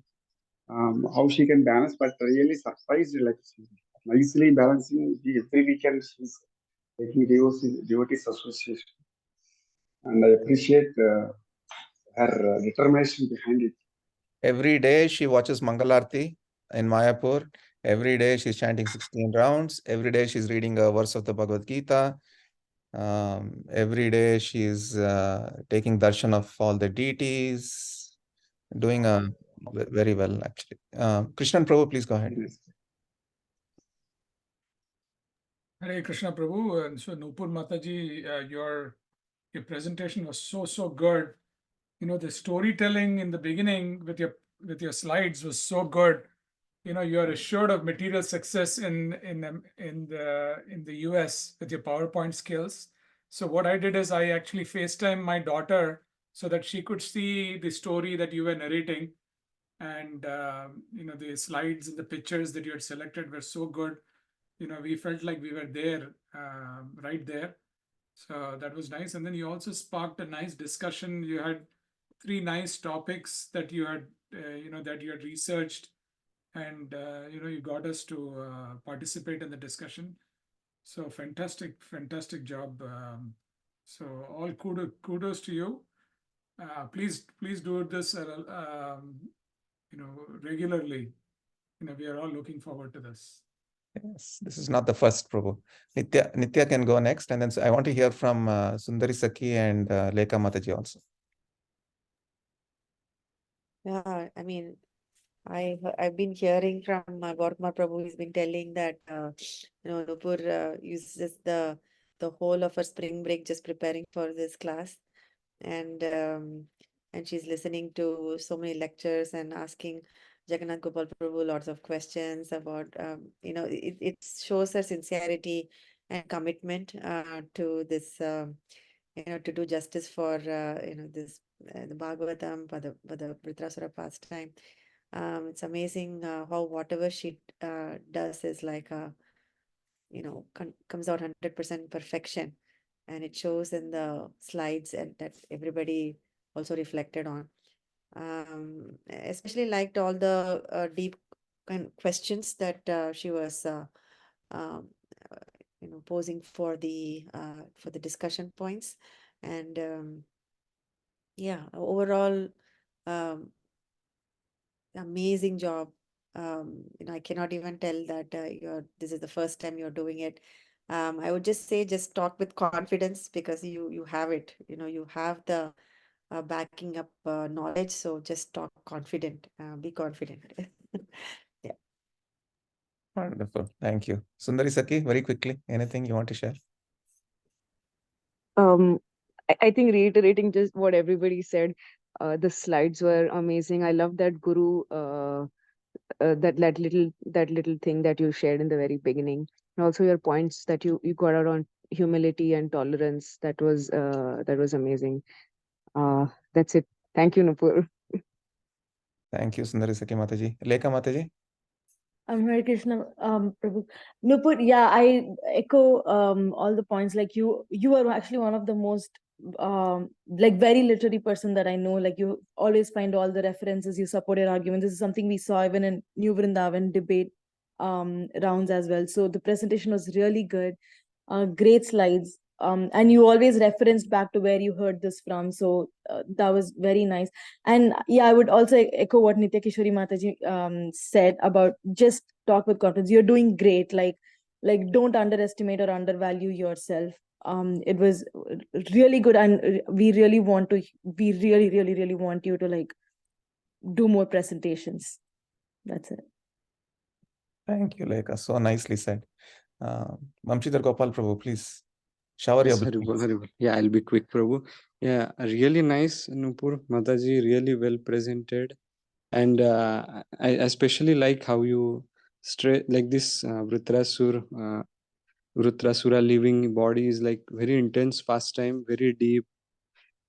how she can balance, but really surprised, like she's nicely balancing. Every weekend she's taking devotees association, and I appreciate her determination behind it. Every day she watches Mangalarti in Mayapur. Every day she's chanting 16 rounds. Every day she's reading a verse of the Bhagavad Gita. Every day she's taking darshan of all the deities, doing very well actually. Krishnan Prabhu, please go ahead. Yes. Hare Krishna Prabhu. And so Nupur Mataji, your presentation was so good. You know, the storytelling in the beginning with your slides was so good. You know, you are assured of material success in the US with your PowerPoint skills. So what I did is I actually FaceTime my daughter so that she could see the story that you were narrating. And you know, the slides and the pictures that you had selected were so good. You know, we felt like we were there, right there. So that was nice. And then you also sparked a nice discussion. You had 3 nice topics that you had, that you had researched, and you got us to participate in the discussion. So fantastic job. So all kudos to you. Please do this, regularly. You know, we are all looking forward to this. Yes, this is not the first, Prabhu. Nitya can go next, and then I want to hear from Sundari Saki and Lekha Mataji also. Yeah, I mean, I've been hearing from Gorkma Prabhu. He's been telling that Nupur uses the whole of her spring break just preparing for this class, and she's listening to so many lectures and asking Jagannath Gopal Prabhu lots of questions about it shows her sincerity and commitment to this to do justice for this the Bhagavatam, for the Vritrasura pastime. It's amazing how whatever she does is like comes out 100% perfection, and it shows in the slides, and that everybody also reflected on. Especially liked all the deep kind of questions that she was um, posing for the discussion points, and yeah, overall um, amazing job. I cannot even tell that this is the first time you're doing it. I would just say just talk with confidence, because you have it. You have the backing up knowledge. So just talk confident. Be confident. Yeah. Wonderful. Thank you. Sundari Saki, very quickly, anything you want to share? I think reiterating just what everybody said, the slides were amazing. I love that Guru, that little thing that you shared in the very beginning, and also your points that you got out on humility and tolerance. That was amazing. That's it. Thank you, Nupur. Thank you, Sundari Saki Mataji. Lekha Mataji. Hare Krishna, Prabhu. Nupur, yeah, I echo all the points. Like you are actually one of the most like very literary person that I know. Like you always find all the references, you support your arguments. This is something we saw even in New Vrindavan debate rounds as well. So the presentation was really good. great slides. And you always referenced back to where you heard this from, so that was very nice. And yeah, I would also echo what Nitya Kishori Mataji said about just talk with confidence. You're doing great. Like don't underestimate or undervalue yourself. It was really good, and we really really want you to like do more presentations. That's it. Thank you, Lekha. So nicely said. Mamshidhar Gopal Prabhu, please shower your Yes, Haribol, blessings. Haribol. Yeah, I'll be quick, Prabhu. Yeah, really nice, Nupur, Mataji, really well presented. And I especially like how you like this Vritrasura living body is like very intense pastime, very deep,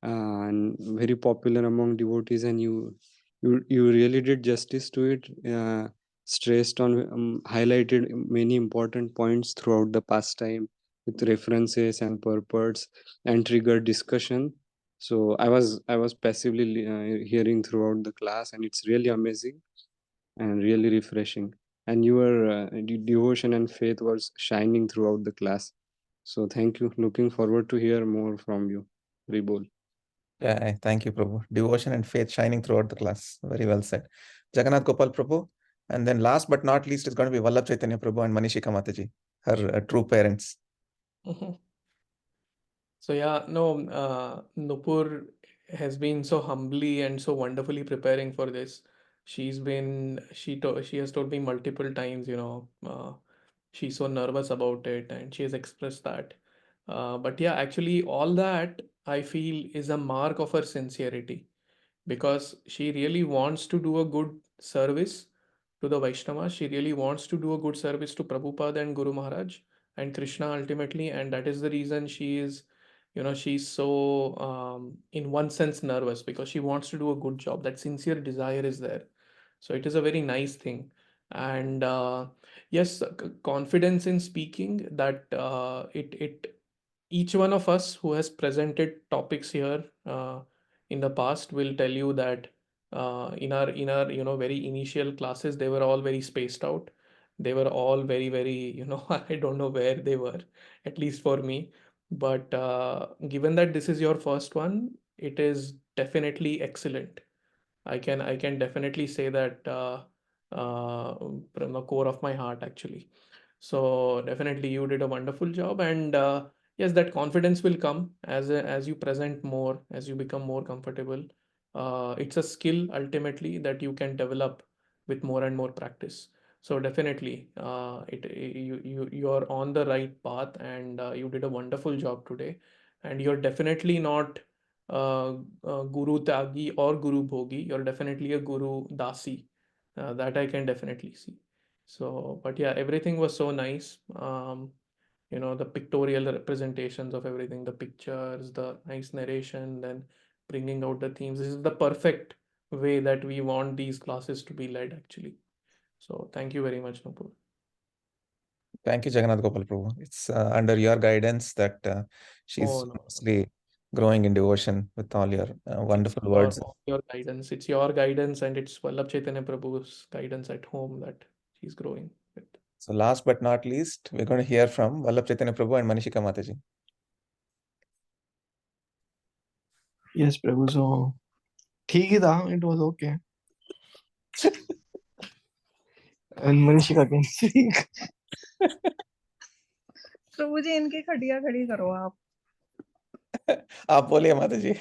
and very popular among devotees. And you really did justice to it. Stressed on, highlighted many important points throughout the pastime with references and purports and triggered discussion. So I was passively hearing throughout the class, and it's really amazing and really refreshing. And your devotion and faith was shining throughout the class. So thank you. Looking forward to hear more from you. Ribol. Yeah, thank you, Prabhu. Devotion and faith shining throughout the class. Very well said. Jagannath Gopal Prabhu. And then last but not least is going to be Vallabh Chaitanya Prabhu and Manishika Mataji, her true parents. So yeah, no, Nupur has been so humbly and so wonderfully preparing for this. She has told me multiple times, she's so nervous about it, and she has expressed that. But yeah, actually, all that I feel is a mark of her sincerity, because she really wants to do a good service to the Vaishnavas. She really wants to do a good service to Prabhupada and Guru Maharaj and Krishna ultimately, and that is the reason she's so in one sense nervous, because she wants to do a good job. That sincere desire is there. So it is a very nice thing. And yes, confidence in speaking, that it each one of us who has presented topics here in the past will tell you that in our very initial classes, they were all very spaced out. They were all very I don't know where they were, at least for me. But given that this is your first one, it is definitely excellent. I can definitely say that from the core of my heart, actually. So definitely you did a wonderful job. And yes, that confidence will come as you present more, as you become more comfortable. It's a skill ultimately that you can develop with more and more practice. So definitely, you're on the right path, and you did a wonderful job today. And you're definitely not uh, Guru Tyagi or Guru Bhogi. You're definitely a Guru Dasi. That I can definitely see. So, but yeah, everything was so nice. The pictorial representations of everything, the pictures, the nice narration, then bringing out the themes. This is the perfect way that we want these classes to be led, actually. So, thank you very much, Nupur. Thank you, Jagannath Gopal Prabhu. It's under your guidance that she's Oh, no. mostly growing in devotion with all your wonderful words. Your guidance. It's your guidance, and it's Vallabh Chaitanya Prabhu's guidance at home that she's growing with. So last but not least, we're going to hear from Vallabh Chaitanya Prabhu and Manishika Mataji. Yes, Prabhu. So, ठीक ही था. It was okay. And Manishika can speak. प्रभु जी इनकी खटिया खड़ी करो आप. आप बोलिए माताजी.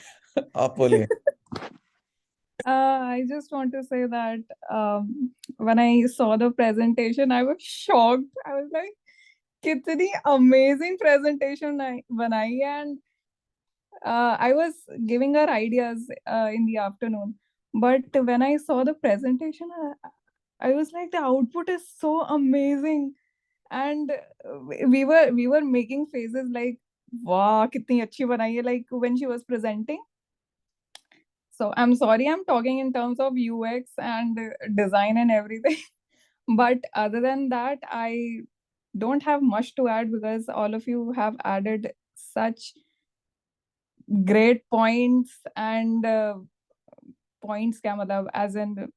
आप बोलिए. I just want to say that when I saw the presentation, I was shocked. I was like, कितनी amazing presentation बनाई. And I was giving her ideas in the afternoon. But when I saw the presentation, I was like, the output is so amazing. And we were making faces like, wow, kitni achhi banai hai, like when she was presenting. So I'm sorry, I'm talking in terms of UX and design and everything. But other than that, I don't have much to add, because all of you have added such great points. And points क्या मतलब, as in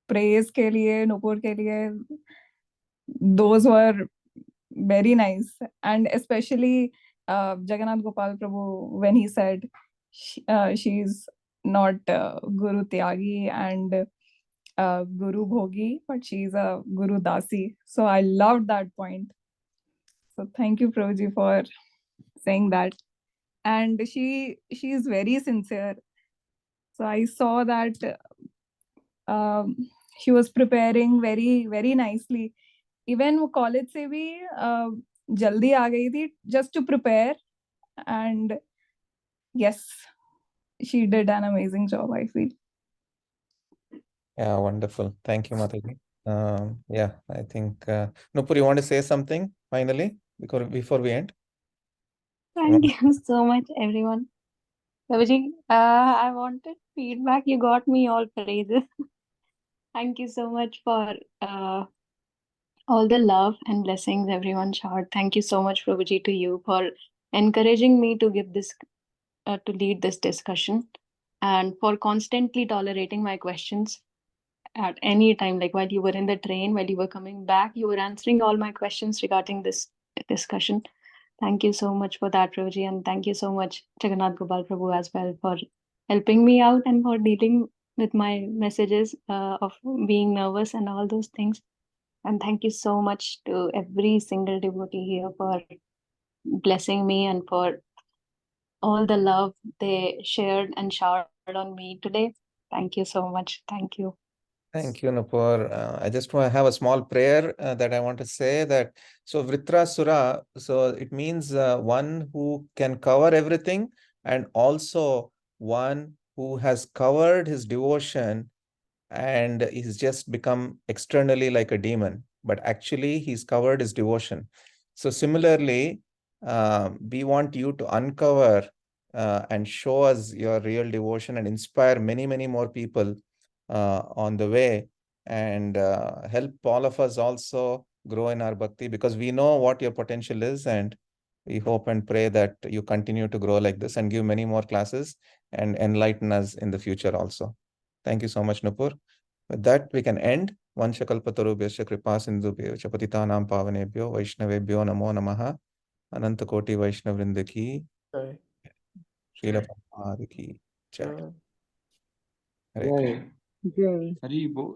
praise के लिए, Nupur के लिए, those were very nice. And especially Jagannath Gopal Prabhu, when he said she's not Guru Tyagi and Guru Bhogi, but she's a Guru Dasi. So I loved that point. So thank you, Prabhuji, for saying that. And she is very sincere. So I saw that she was preparing very, very nicely. Even वो college से भी जल्दी आ गई थी just to prepare. And yes, she did an amazing job, I feel. Yeah, wonderful. Thank you, Mataji. Yeah, I think Nupur, you want to say something finally before we end? Thank you so much, everyone. Prabhuji, I wanted feedback. You got me all praises. Thank you so much for all the love and blessings everyone showered. Thank you so much, Prabhuji, to you for encouraging me to give this, to lead this discussion, and for constantly tolerating my questions at any time. Like while you were in the train, while you were coming back, you were answering all my questions regarding this discussion. Thank you so much for that, Prabhuji, and thank you so much, Jagannath Gopal Prabhu, as well, for helping me out and for dealing with my messages of being nervous and all those things. And thank you so much to every single devotee here for blessing me and for all the love they shared and showered on me today. Thank you so much. Thank you. Thank you, Nupur. I just want to have a small prayer that I want to say that. So Vritrasura, so it means one who can cover everything, and also one who has covered his devotion and he's just become externally like a demon, but actually he's covered his devotion. So similarly, we want you to uncover and show us your real devotion and inspire many, many more people on the way, and help all of us also grow in our bhakti, because we know what your potential is, and we hope and pray that you continue to grow like this and give many more classes and enlighten us in the future also. Thank you so much, Nupur. With that, we can end. Vanshakaल्पतरुभ्यश्च कृपा सिन्धुभ्यो च पतितानां पावनेभ्यो वैष्णवेभ्यो नमो नमः. अनंत कोटि वैष्णव वृंद की Jai. Srila Prabhupada की जय. Jai. हरे Jai. Krishna. Jai. Hari Bol.